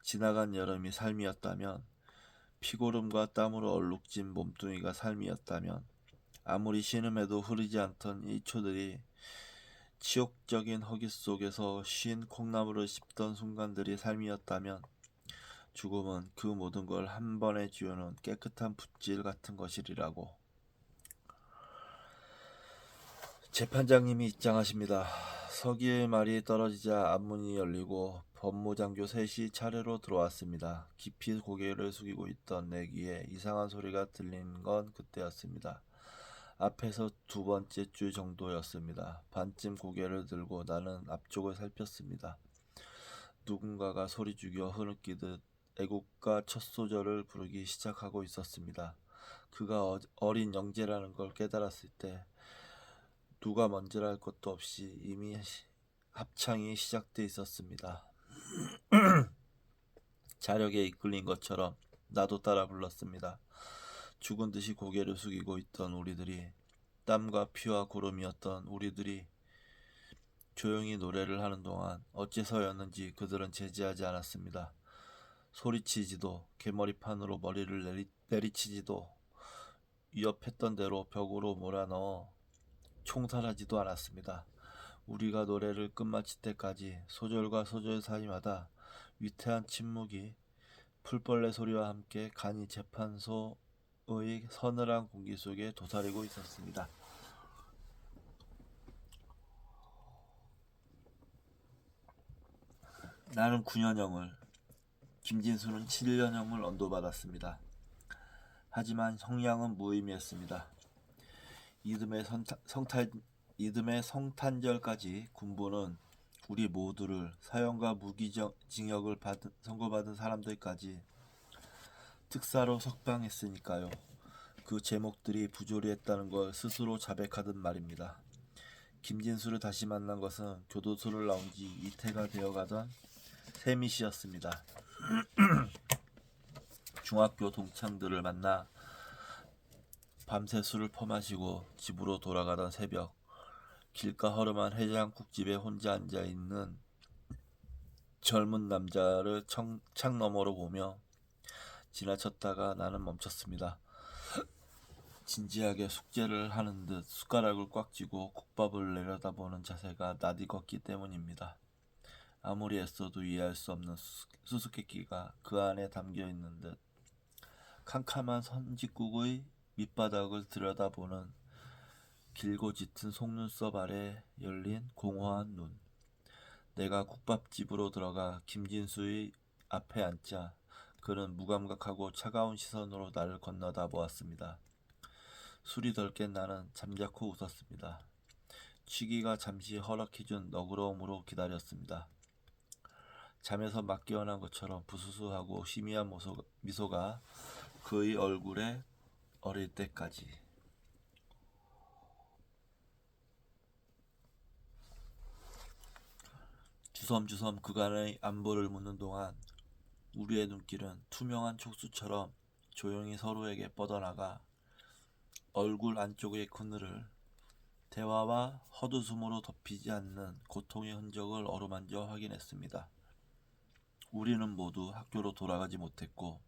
지나간 여름이 삶이었다면, 피고름과 땀으로 얼룩진 몸뚱이가 삶이었다면, 아무리 신음해도 흐르지 않던 이 초들이 치욕적인 허기 속에서 쉰 콩나물을 씹던 순간들이 삶이었다면, 죽음은 그 모든 걸 한 번에 지우는 깨끗한 붓질 같은 것이리라고. 재판장님이 입장하십니다. 서기의 말이 떨어지자 앞문이 열리고 법무장교 셋이 차례로 들어왔습니다. 깊이 고개를 숙이고 있던 내 귀에 이상한 소리가 들린 건 그때였습니다. 앞에서 두 번째 줄 정도였습니다. 반쯤 고개를 들고 나는 앞쪽을 살폈습니다. 누군가가 소리 죽여 흐느끼듯 애국가 첫 소절을 부르기 시작하고 있었습니다. 그가 어린 영재라는 걸 깨달았을 때 누가 먼저라 할 것도 없이 이미 합창이 시작돼 있었습니다. 자력에 이끌린 것처럼 나도 따라 불렀습니다. 죽은 듯이 고개를 숙이고 있던 우리들이, 땀과 피와 구름이었던 우리들이 조용히 노래를 하는 동안 어째서였는지 그들은 제지하지 않았습니다. 소리치지도, 개머리판으로 머리를 내리치지도, 위협했던 대로 벽으로 몰아넣어 총살하지도 않았습니다. 우리가 노래를 끝마칠 때까지 소절과 소절 사이마다 위태한 침묵이 풀벌레 소리와 함께 간이 재판소의 서늘한 공기 속에 도사리고 있었습니다. 나는 9년형을, 김진수는 7년형을 언도받았습니다. 하지만 형량은 무의미했습니다. 이듬해 성탄절까지 군부는 우리 모두를, 사형과 무기징역을 선고받은 사람들까지 특사로 석방했으니까요. 그 제목들이 부조리했다는 걸 스스로 자백하듯 말입니다. 김진수를 다시 만난 것은 교도소를 나온 지 이태가 되어가던 세미 씨였습니다. 중학교 동창들을 만나 밤새 술을 퍼마시고 집으로 돌아가던 새벽, 길가 허름한 해장국집에 혼자 앉아있는 젊은 남자를 창 너머로 보며 지나쳤다가 나는 멈췄습니다. 진지하게 숙제를 하는 듯 숟가락을 꽉 쥐고 국밥을 내려다보는 자세가 낯익었기 때문입니다. 아무리 애써도 이해할 수 없는 수수께끼가 그 안에 담겨있는 듯 캄캄한 선짓국의 밑바닥을 들여다보는 길고 짙은 속눈썹 아래 열린 공허한 눈. 내가 국밥집으로 들어가 김진수의 앞에 앉자 그는 무감각하고 차가운 시선으로 나를 건너다 보았습니다. 술이 덜 깬 나는 잠자코 웃었습니다. 취기가 잠시 허락해준 너그러움으로 기다렸습니다. 잠에서 막 깨어난 것처럼 부스스하고 희미한 미소가 그의 얼굴에 어릴 때까지. 주섬주섬 그간의 안부를 묻는 동안 우리의 눈길은 투명한 촉수처럼 조용히 서로에게 뻗어나가 얼굴 안쪽의 그늘을 대화와 헛웃음으로 덮이지 않는 고통의 흔적을 어루만져 확인했습니다. 우리는 모두 학교로 돌아가지 못했고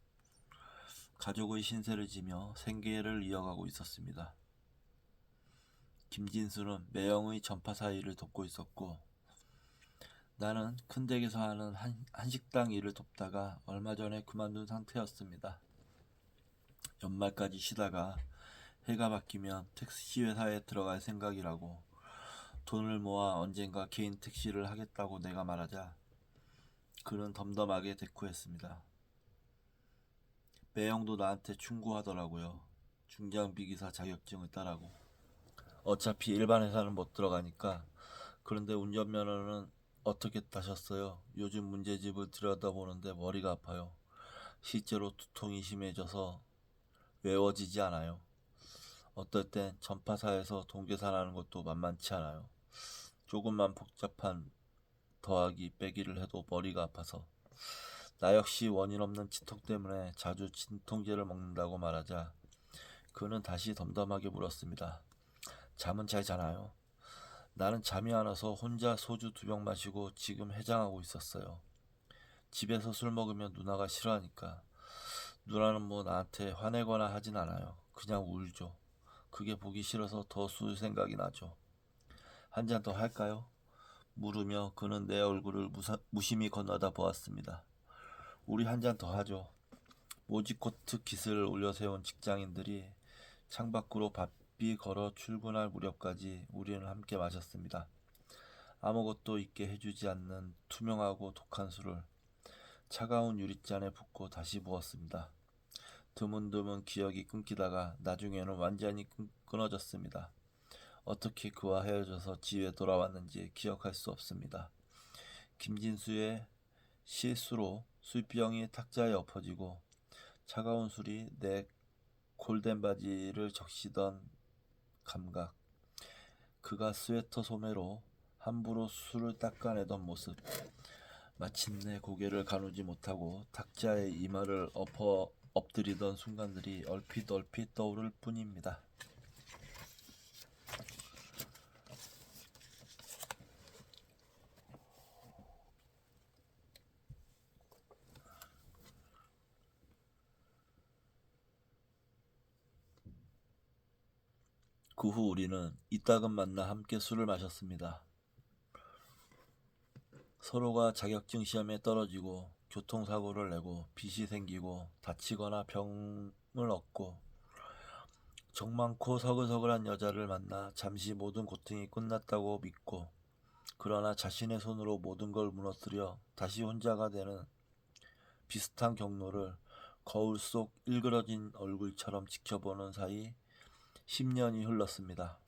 가족의 신세를 지며 생계를 이어가고 있었습니다. 김진수는 매형의 전파 사이를 돕고 있었고 나는 큰 댁에서 하는 한식당 일을 돕다가 얼마 전에 그만둔 상태였습니다. 연말까지 쉬다가 해가 바뀌면 택시 회사에 들어갈 생각이라고 돈을 모아 언젠가 개인 택시를 하겠다고 내가 말하자 그는 덤덤하게 대꾸했습니다. 매형도 나한테 충고하더라고요. 중장비 기사 자격증을 따라고. 어차피 일반 회사는 못 들어가니까. 그런데 운전면허는 어떻게 따셨어요? 요즘 문제집을 들여다보는데 머리가 아파요. 실제로 두통이 심해져서 외워지지 않아요. 어떨 땐 전파사에서 동계산하는 것도 만만치 않아요. 조금만 복잡한 더하기 빼기를 해도 머리가 아파서 나 역시 원인 없는 치통 때문에 자주 진통제를 먹는다고 말하자 그는 다시 덤덤하게 물었습니다. 잠은 잘 자나요? 나는 잠이 안 와서 혼자 소주 2병 마시고 지금 해장하고 있었어요. 집에서 술 먹으면 누나가 싫어하니까. 누나는 뭐 나한테 화내거나 하진 않아요. 그냥 울죠. 그게 보기 싫어서 더 술 생각이 나죠. 한 잔 더 할까요? 물으며 그는 내 얼굴을 무심히 건너다 보았습니다. 우리 한 잔 더 하죠. 모지코트 깃을 올려세운 직장인들이 창밖으로 바삐 걸어 출근할 무렵까지 우리는 함께 마셨습니다. 아무것도 있게 해주지 않는 투명하고 독한 술을 차가운 유리잔에 붓고 다시 부었습니다. 드문드문 기억이 끊기다가 나중에는 완전히 끊어졌습니다. 어떻게 그와 헤어져서 집에 돌아왔는지 기억할 수 없습니다. 김진수의 실수로 술병이 탁자에 엎어지고 차가운 술이 내 골덴 바지를 적시던 감각, 그가 스웨터 소매로 함부로 술을 닦아내던 모습, 마침내 고개를 가누지 못하고 탁자에 이마를 엎드리던 순간들이 얼핏 떠오를 뿐입니다. 그 후 우리는 이따금 만나 함께 술을 마셨습니다. 서로가 자격증 시험에 떨어지고 교통사고를 내고 빚이 생기고 다치거나 병을 얻고 정 많고 서글서글한 여자를 만나 잠시 모든 고통이 끝났다고 믿고 그러나 자신의 손으로 모든 걸 무너뜨려 다시 혼자가 되는 비슷한 경로를 거울 속 일그러진 얼굴처럼 지켜보는 사이 10년이 흘렀습니다.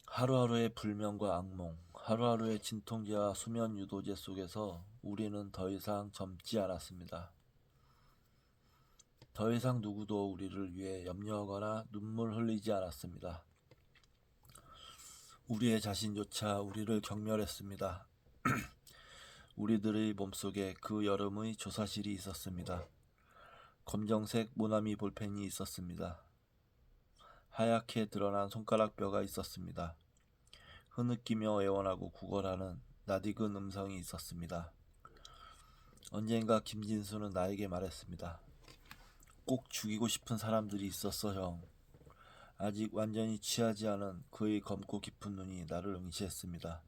하루하루의 불면과 악몽, 하루하루의 진통제와 수면 유도제 속에서 우리는 더 이상 젊지 않았습니다. 더 이상 누구도 우리를 위해 염려하거나 눈물 흘리지 않았습니다. 우리의 자신조차 우리를 경멸했습니다. 우리들의 몸속에 그 여름의 조사실이 있었습니다. 검정색 모나미 볼펜이 있었습니다. 하얗게 드러난 손가락뼈가 있었습니다. 흐느끼며 애원하고 구걸하는 낯익은 음성이 있었습니다. 언젠가 김진수는 나에게 말했습니다. 꼭 죽이고 싶은 사람들이 있었어, 형. 아직 완전히 취하지 않은 그의 검고 깊은 눈이 나를 응시했습니다.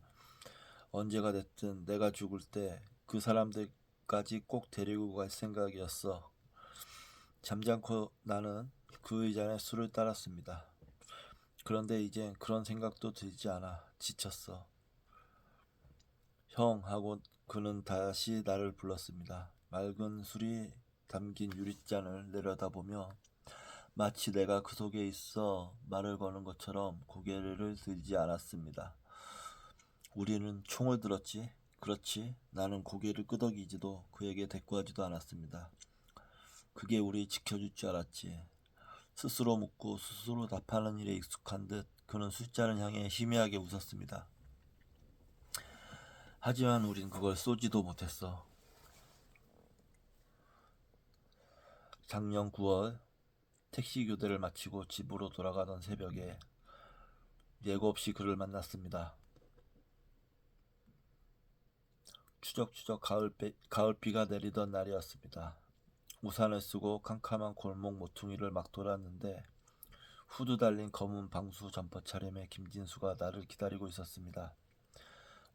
언제가 됐든 내가 죽을 때 그 사람들까지 꼭 데리고 갈 생각이었어. 잠자코 나는 그의 잔에 술을 따랐습니다. 그런데 이젠 그런 생각도 들지 않아. 지쳤어. 형 하고 그는 다시 나를 불렀습니다. 맑은 술이 담긴 유리잔을 내려다보며 마치 내가 그 속에 있어 말을 거는 것처럼 고개를 들지 않았습니다. 우리는 총을 들었지. 그렇지. 나는 고개를 끄덕이지도 그에게 대꾸하지도 않았습니다. 그게 우리 지켜줄 줄 알았지. 스스로 묻고 스스로 답하는 일에 익숙한 듯 그는 술잔을 향해 희미하게 웃었습니다. 하지만 우린 그걸 쏘지도 못했어. 작년 9월 택시 교대를 마치고 집으로 돌아가던 새벽에 예고 없이 그를 만났습니다. 추적추적 가을비가 내리던 날이었습니다. 우산을 쓰고 캄캄한 골목 모퉁이를 막 돌았는데 후드 달린 검은 방수 점퍼 차림의 김진수가 나를 기다리고 있었습니다.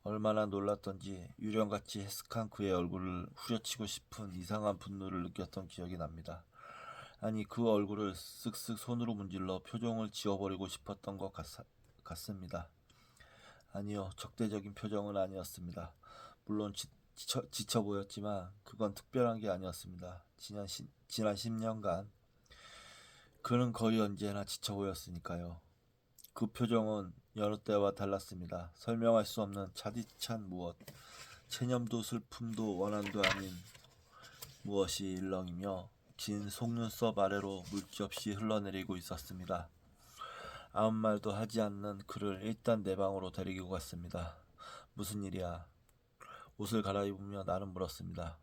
얼마나 놀랐던지 유령같이 해쓱한 그의 얼굴을 후려치고 싶은 이상한 분노를 느꼈던 기억이 납니다. 아니 그 얼굴을 쓱쓱 손으로 문질러 표정을 지워버리고 싶었던 것 같습니다. 아니요, 적대적인 표정은 아니었습니다. 물론 지쳐 보였지만 그건 특별한 게 아니었습니다. 지난 10년간 그는 거의 언제나 지쳐 보였으니까요. 그 표정은 여느 때와 달랐습니다. 설명할 수 없는 차디찬 무엇, 체념도 슬픔도 원한도 아닌 무엇이 일렁이며 긴 속눈썹 아래로 물결없이 흘러내리고 있었습니다. 아무 말도 하지 않는 그를 일단 내 방으로 데리고 갔습니다. 무슨 일이야? 옷을 갈아입으며 나는 물었습니다.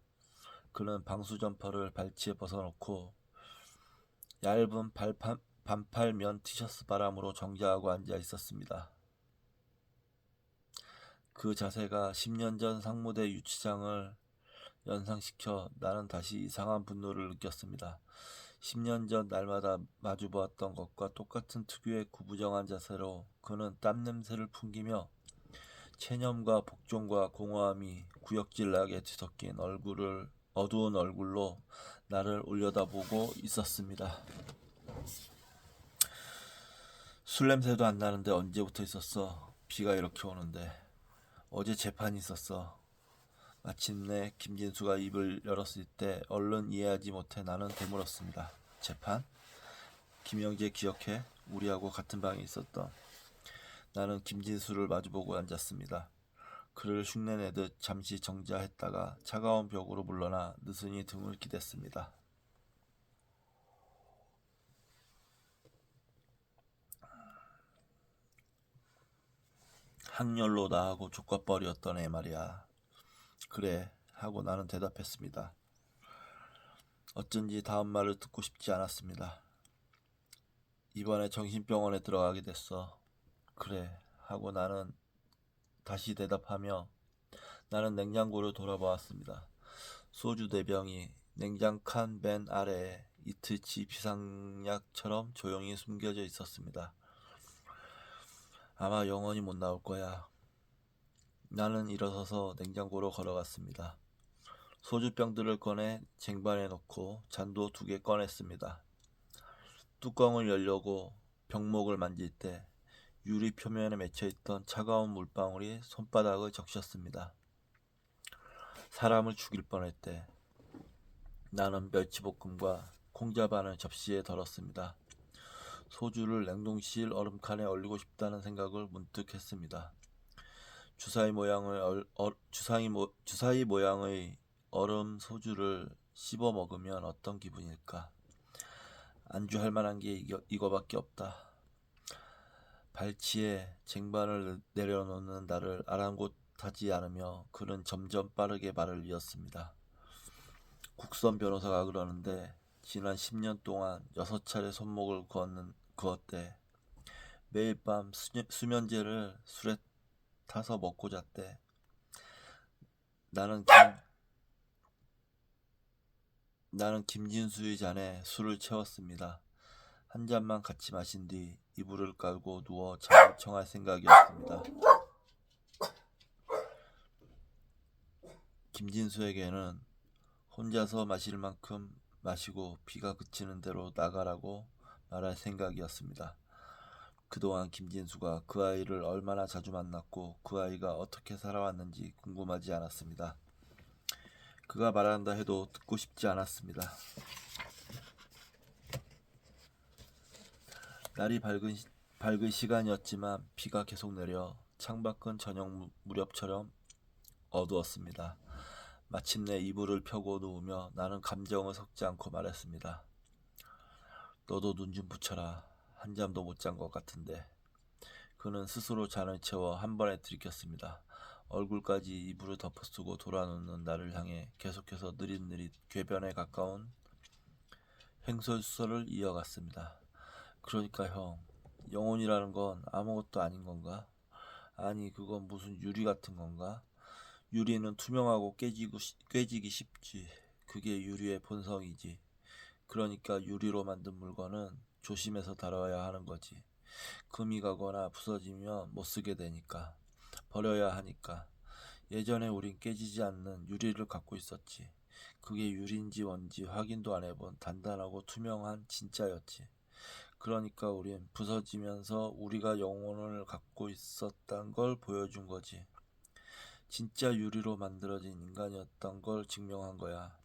그는 방수 점퍼를 발치에 벗어놓고 얇은 반팔 면 티셔츠 바람으로 정자하고 앉아 있었습니다. 그 자세가 10년 전 상무대 유치장을 연상시켜 나는 다시 이상한 분노를 느꼈습니다. 10년 전 날마다 마주보았던 것과 똑같은 특유의 구부정한 자세로 그는 땀 냄새를 풍기며 체념과 복종과 공허함이 구역질나게 뒤섞인 어두운 얼굴로 나를 올려다보고 있었습니다. 술 냄새도 안 나는데 언제부터 있었어? 비가 이렇게 오는데. 어제 재판이 있었어. 마침내 김진수가 입을 열었을 때 얼른 이해하지 못해 나는 되물었습니다. 재판? 김영재 기억해? 우리하고 같은 방에 있었던. 나는 김진수를 마주보고 앉았습니다. 그를 흉내내듯 잠시 정지했다가 차가운 벽으로 물러나 느슨히 등을 기댔습니다. 학렬로 나하고 족밥벌이었던 애 말이야. 그래 하고 나는 대답했습니다. 어쩐지 다음 말을 듣고 싶지 않았습니다. 이번에 정신병원에 들어가게 됐어. 그래 하고 나는 다시 대답하며 나는 냉장고를 돌아보았습니다. 소주 4병이 냉장칸 맨 아래에 이틀치 비상약처럼 조용히 숨겨져 있었습니다. 아마 영원히 못 나올 거야. 나는 일어서서 냉장고로 걸어갔습니다. 소주병들을 꺼내 쟁반에 넣고 잔도 2개 꺼냈습니다. 뚜껑을 열려고 병목을 만질 때 유리 표면에 맺혀있던 차가운 물방울이 손바닥을 적셨습니다. 사람을 죽일 뻔했대. 나는 멸치볶음과 콩자반을 접시에 덜었습니다. 소주를 냉동실 얼음칸에 얼리고 싶다는 생각을 문득 했습니다. 주사위 모양의 얼음 소주를 씹어 먹으면 어떤 기분일까? 안주할 만한 게 이거밖에 없다. 발치에 쟁반을 내려놓는 나를 아랑곳하지 않으며 그는 점점 빠르게 말을 이었습니다. 국선 변호사가 그러는데 지난 10년 동안 6차례 손목을 그었대. 매일 밤 수면제를 술에 타서 먹고 잤대. 나는 김진수의 잔에 술을 채웠습니다. 한 잔만 같이 마신 뒤 이불을 깔고 누워 잠을 청할 생각이었습니다. 김진수에게는 혼자서 마실 만큼 마시고 비가 그치는 대로 나가라고 말할 생각이었습니다. 그동안 김진수가 그 아이를 얼마나 자주 만났고 그 아이가 어떻게 살아왔는지 궁금하지 않았습니다. 그가 말한다 해도 듣고 싶지 않았습니다. 날이 밝은 시간이었지만 비가 계속 내려 창밖은 저녁 무렵처럼 어두웠습니다. 마침내 이불을 펴고 누우며 나는 감정을 섞지 않고 말했습니다. 너도 눈 좀 붙여라. 한잠도 못 잔 것 같은데. 그는 스스로 잔을 채워 한 번에 들이켰습니다. 얼굴까지 이불을 덮어쓰고 돌아눕는 나를 향해 계속해서 느릿느릿 궤변에 가까운 횡설수설을 이어갔습니다. 그러니까 형, 영혼이라는 건 아무것도 아닌 건가? 아니, 그건 무슨 유리 같은 건가? 유리는 투명하고 깨지기 쉽지. 그게 유리의 본성이지. 그러니까 유리로 만든 물건은 조심해서 다뤄야 하는 거지. 금이 가거나 부서지면 못 쓰게 되니까. 버려야 하니까. 예전에 우린 깨지지 않는 유리를 갖고 있었지. 그게 유리인지 뭔지 확인도 안 해본 단단하고 투명한 진짜였지. 그러니까 우린 부서지면서 우리가 영혼을 갖고 있었단 걸 보여준 거지. 진짜 유리로 만들어진 인간이었던 걸 증명한 거야.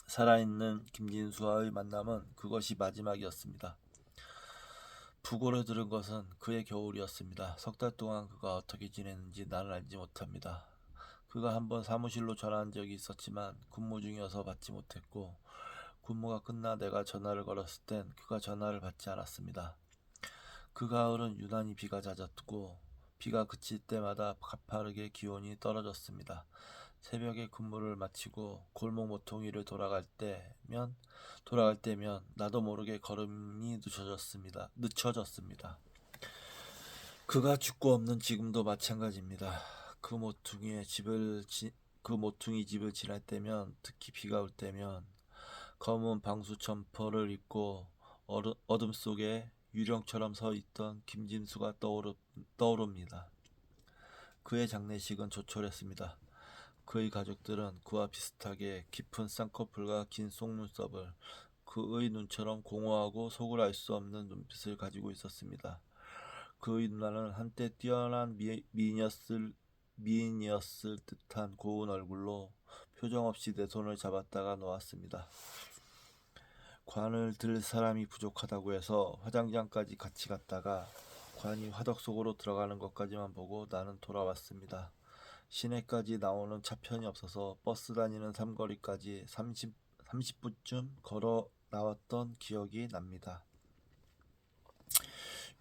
살아있는 김진수와의 만남은 그것이 마지막이었습니다. 부고를 들은 것은 그의 겨울이었습니다. 3달 동안 그가 어떻게 지냈는지 나는 알지 못합니다. 그가 한번 사무실로 전화한 적이 있었지만 근무 중이어서 받지 못했고 군무가 끝나 내가 전화를 걸었을 땐 그가 전화를 받지 않았습니다. 그 가을은 유난히 비가 잦았고 비가 그칠 때마다 가파르게 기온이 떨어졌습니다. 새벽에 근무를 마치고 골목 모퉁이를 돌아갈 때면 나도 모르게 걸음이 늦춰졌습니다. 그가 죽고 없는 지금도 마찬가지입니다. 그 모퉁이 집을 지날 때면, 특히 비가 올 때면 검은 방수 점퍼를 입고 어둠 속에 유령처럼 서 있던 김진수가 떠오릅니다. 그의 장례식은 조촐했습니다. 그의 가족들은 그와 비슷하게 깊은 쌍꺼풀과 긴 속눈썹을, 그의 눈처럼 공허하고 속을 알 수 없는 눈빛을 가지고 있었습니다. 그의 누나는 한때 뛰어난 미인이었을 듯한 고운 얼굴로 표정 없이 내 손을 잡았다가 놓았습니다. 관을 들 사람이 부족하다고 해서 화장장까지 같이 갔다가 관이 화덕 속으로 들어가는 것까지만 보고 나는 돌아왔습니다. 시내까지 나오는 차편이 없어서 버스 다니는 삼거리까지 30분쯤 걸어 나왔던 기억이 납니다.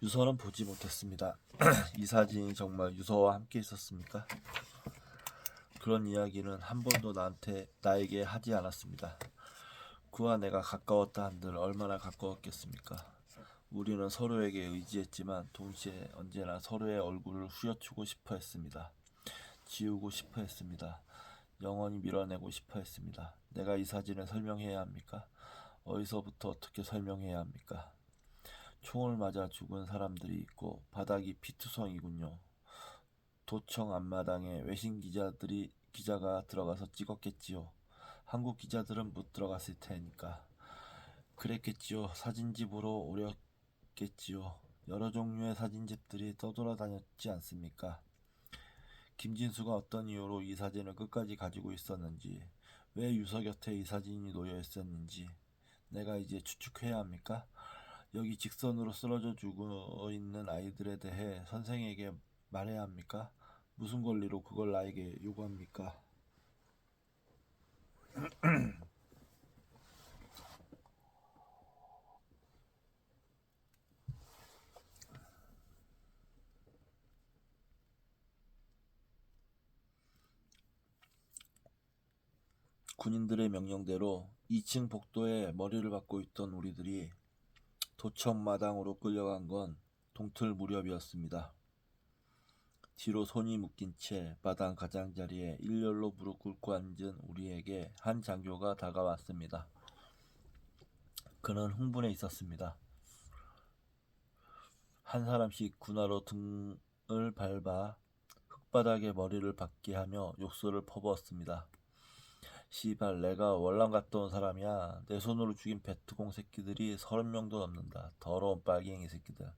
유서는 보지 못했습니다. 이 사진이 정말 유서와 함께 있었습니까? 그런 이야기는 한 번도 나에게 하지 않았습니다. 그와 내가 가까웠다 한들 얼마나 가까웠겠습니까? 우리는 서로에게 의지했지만 동시에 언제나 서로의 얼굴을 후려치고 싶어 했습니다. 지우고 싶어 했습니다. 영원히 밀어내고 싶어 했습니다. 내가 이 사진을 설명해야 합니까? 어디서부터 어떻게 설명해야 합니까? 총을 맞아 죽은 사람들이 있고 바닥이 피투성이군요. 도청 앞마당에 외신 기자가 들어가서 찍었겠지요. 한국 기자들은 못 들어갔을 테니까. 그랬겠지요. 사진집으로 오렸겠지요. 여러 종류의 사진집들이 떠돌아다녔지 않습니까? 김진수가 어떤 이유로 이 사진을 끝까지 가지고 있었는지, 왜 유서 곁에 이 사진이 놓여 있었는지 내가 이제 추측해야 합니까? 여기 직선으로 쓰러져 죽어 있는 아이들에 대해 선생에게 말해야 합니까? 무슨 권리로 그걸 나에게 요구합니까? 군인들의 명령대로 2층 복도에 머리를 박고 있던 우리들이 도청 마당으로 끌려간 건 동틀 무렵이었습니다. 뒤로 손이 묶인 채 마당 가장자리에 일렬로 무릎 꿇고 앉은 우리에게 한 장교가 다가왔습니다. 그는 흥분해 있었습니다. 한 사람씩 군화로 등을 밟아 흙바닥에 머리를 박게 하며 욕설을 퍼부었습니다. 시발, 내가 월남 갔다 온 사람이야. 내 손으로 죽인 베트공 새끼들이 30명도 넘는다. 더러운 빨갱이 새끼들.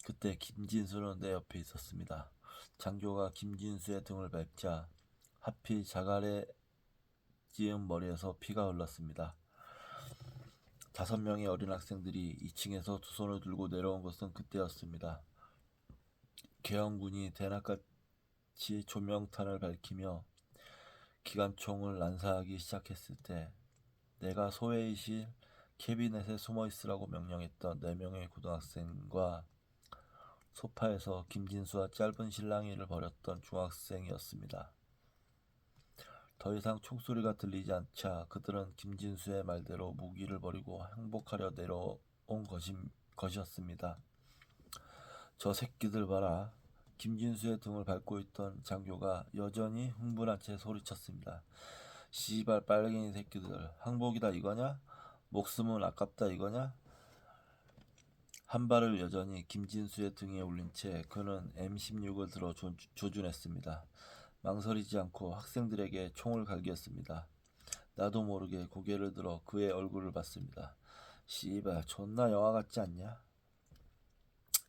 그때 김진수는 내 옆에 있었습니다. 장교가 김진수의 등을 밟자 하필 자갈에 찧은 머리에서 피가 흘렀습니다. 5명의 어린 학생들이 2층에서 두 손을 들고 내려온 것은 그때였습니다. 계엄군이 대낮같이 조명탄을 밝히며 기관총을 난사하기 시작했을 때 내가 소회의실 캐비넷에 숨어있으라고 명령했던 4명의 고등학생과 소파에서 김진수와 짧은 실랑이를 벌였던 중학생이었습니다. 더 이상 총소리가 들리지 않자 그들은 김진수의 말대로 무기를 버리고 항복하려 내려온 것이었습니다. 저 새끼들 봐라. 김진수의 등을 밟고 있던 장교가 여전히 흥분한 채 소리쳤습니다. 씨발 빨갱이 새끼들, 항복이다 이거냐? 목숨은 아깝다 이거냐? 한 발을 여전히 김진수의 등에 올린 채 그는 M16을 들어 조준했습니다. 망설이지 않고 학생들에게 총을 갈겼습니다. 나도 모르게 고개를 들어 그의 얼굴을 봤습니다. 씨발 존나 영화 같지 않냐?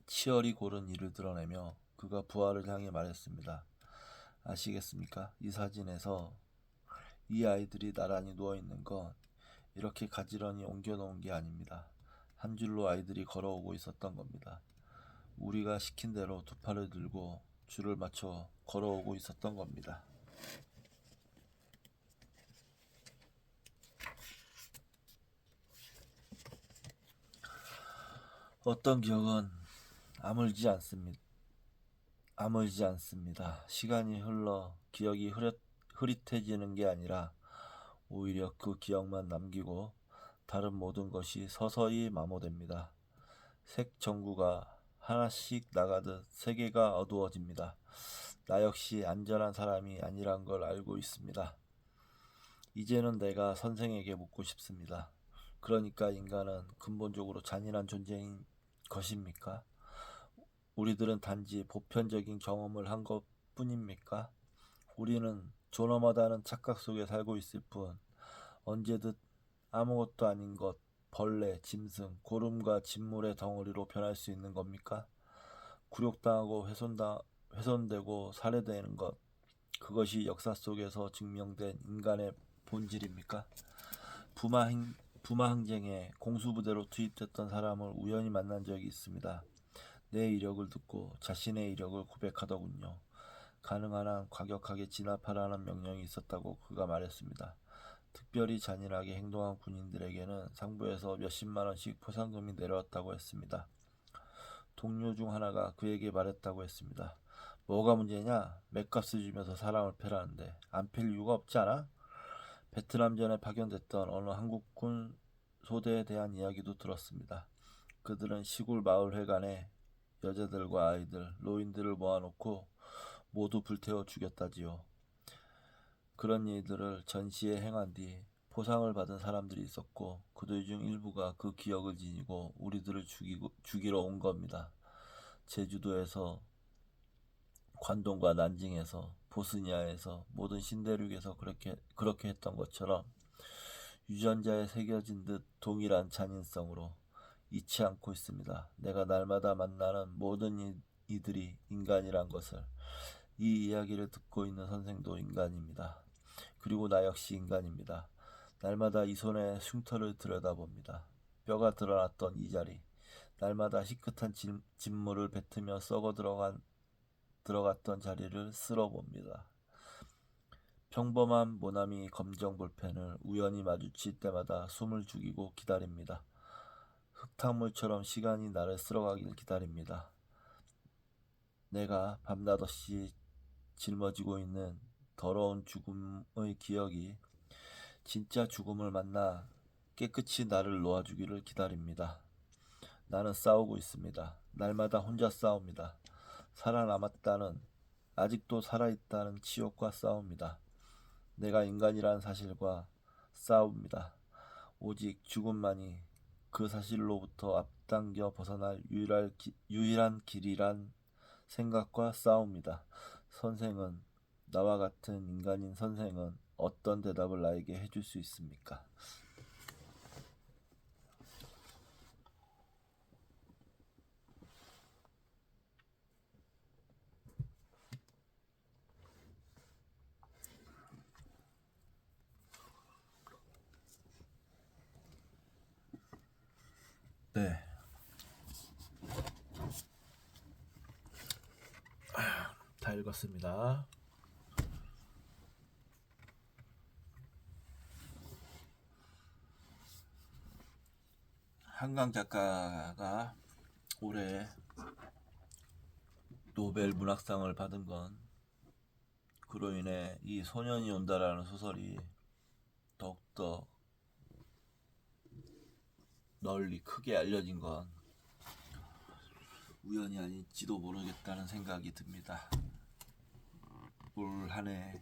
치열이 고른 이를 드러내며 그가 부하를 향해 말했습니다. 아시겠습니까? 이 사진에서 이 아이들이 나란히 누워있는 건 이렇게 가지런히 옮겨놓은 게 아닙니다. 한 줄로 아이들이 걸어오고 있었던 겁니다. 우리가 시킨 대로 두 팔을 들고 줄을 맞춰 걸어오고 있었던 겁니다. 어떤 기억은 아물지 않습니다. 아물지 않습니다. 시간이 흘러 기억이 흐릿해지는 게 아니라 오히려 그 기억만 남기고 다른 모든 것이 서서히 마모됩니다. 색 전구가 하나씩 나가듯 세계가 어두워집니다. 나 역시 안전한 사람이 아니란 걸 알고 있습니다. 이제는 내가 선생에게 묻고 싶습니다. 그러니까 인간은 근본적으로 잔인한 존재인 것입니까? 우리들은 단지 보편적인 경험을 한 것뿐입니까? 우리는 존엄하다는 착각 속에 살고 있을 뿐 언제든 아무것도 아닌 것, 벌레, 짐승, 고름과 진물의 덩어리로 변할 수 있는 겁니까? 굴욕당하고 훼손되고 살해되는 것, 그것이 역사 속에서 증명된 인간의 본질입니까? 부마 항쟁에 공수부대로 투입됐던 사람을 우연히 만난 적이 있습니다. 내 이력을 듣고 자신의 이력을 고백하더군요. 가능한 한 과격하게 진압하라는 명령이 있었다고 그가 말했습니다. 특별히 잔인하게 행동한 군인들에게는 상부에서 몇십만 원씩 포상금이 내려왔다고 했습니다. 동료 중 하나가 그에게 말했다고 했습니다. 뭐가 문제냐? 맥값을 주면서 사람을 패라는데 안 팰 이유가 없지 않아? 베트남전에 파견됐던 어느 한국군 소대에 대한 이야기도 들었습니다. 그들은 시골 마을 회관에 여자들과 아이들, 노인들을 모아놓고 모두 불태워 죽였다지요. 그런 일들을 전시에 행한 뒤 포상을 받은 사람들이 있었고 그들 중 일부가 그 기억을 지니고 우리들을 죽이러 온 겁니다. 제주도에서, 관동과 난징에서, 보스니아에서, 모든 신대륙에서 그렇게 했던 것처럼 유전자에 새겨진 듯 동일한 잔인성으로 잊지 않고 있습니다. 내가 날마다 만나는 모든 이들이 인간이란 것을. 이 이야기를 듣고 있는 선생도 인간입니다. 그리고 나 역시 인간입니다. 날마다 이 손의 흉터를 들여다봅니다. 뼈가 드러났던 이 자리. 날마다 희끗한 진물을 뱉으며 썩어 들어갔던 자리를 쓸어봅니다. 평범한 모나미 검정 볼펜을 우연히 마주칠 때마다 숨을 죽이고 기다립니다. 흙탕물처럼 시간이 나를 쓸어가길 기다립니다. 내가 밤낮없이 짊어지고 있는 더러운 죽음의 기억이 진짜 죽음을 만나 깨끗이 나를 놓아주기를 기다립니다. 나는 싸우고 있습니다. 날마다 혼자 싸웁니다. 살아남았다는, 아직도 살아있다는 치욕과 싸웁니다. 내가 인간이라는 사실과 싸웁니다. 오직 죽음만이 그 사실로부터 앞당겨 벗어날 유일한 길이란 생각과 싸웁니다. 선생은, 나와 같은 인간인 선생은 어떤 대답을 나에게 해줄 수 있습니까? 네, 다 읽었습니다. 한강 작가가 올해 노벨 문학상을 받은 건 그로 인해 이 소년이 온다라는 소설이 더욱더 널리 크게 알려진 건 우연이 아닐지도 모르겠다는 생각이 듭니다. 올 한해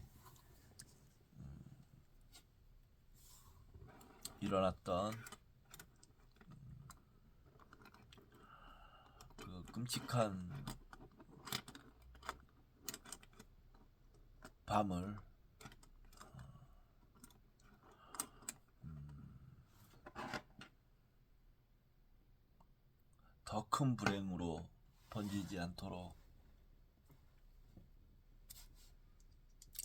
일어났던 그 끔찍한 밤을 더 큰 불행으로 번지지 않도록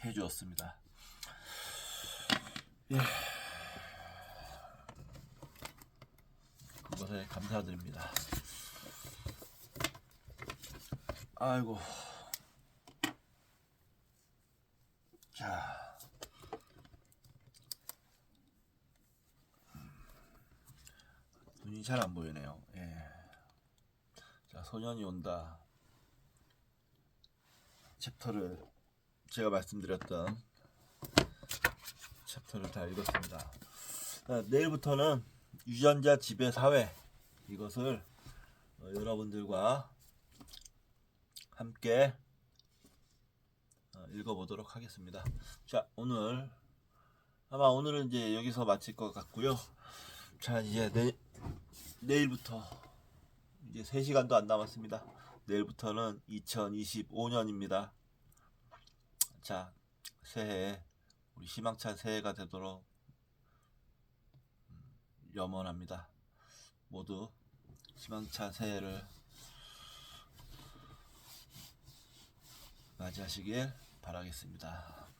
해주었습니다. 예, 그것에 감사드립니다. 아이고, 자, 눈이 잘 안 보이네요. 예. 소년이 온다 챕터를 제가 말씀드렸던 챕터를 다 읽었습니다. 내일부터는 유전자 지배 사회 이것을 여러분들과 함께 읽어보도록 하겠습니다. 자, 오늘은 이제 여기서 마칠 것 같고요. 자, 이제 내일부터 이제 3시간도 안 남았습니다. 내일부터는 2025년입니다. 자, 새해 우리 희망찬 새해가 되도록 염원합니다. 모두 희망찬 새해를 맞이하시길 바라겠습니다.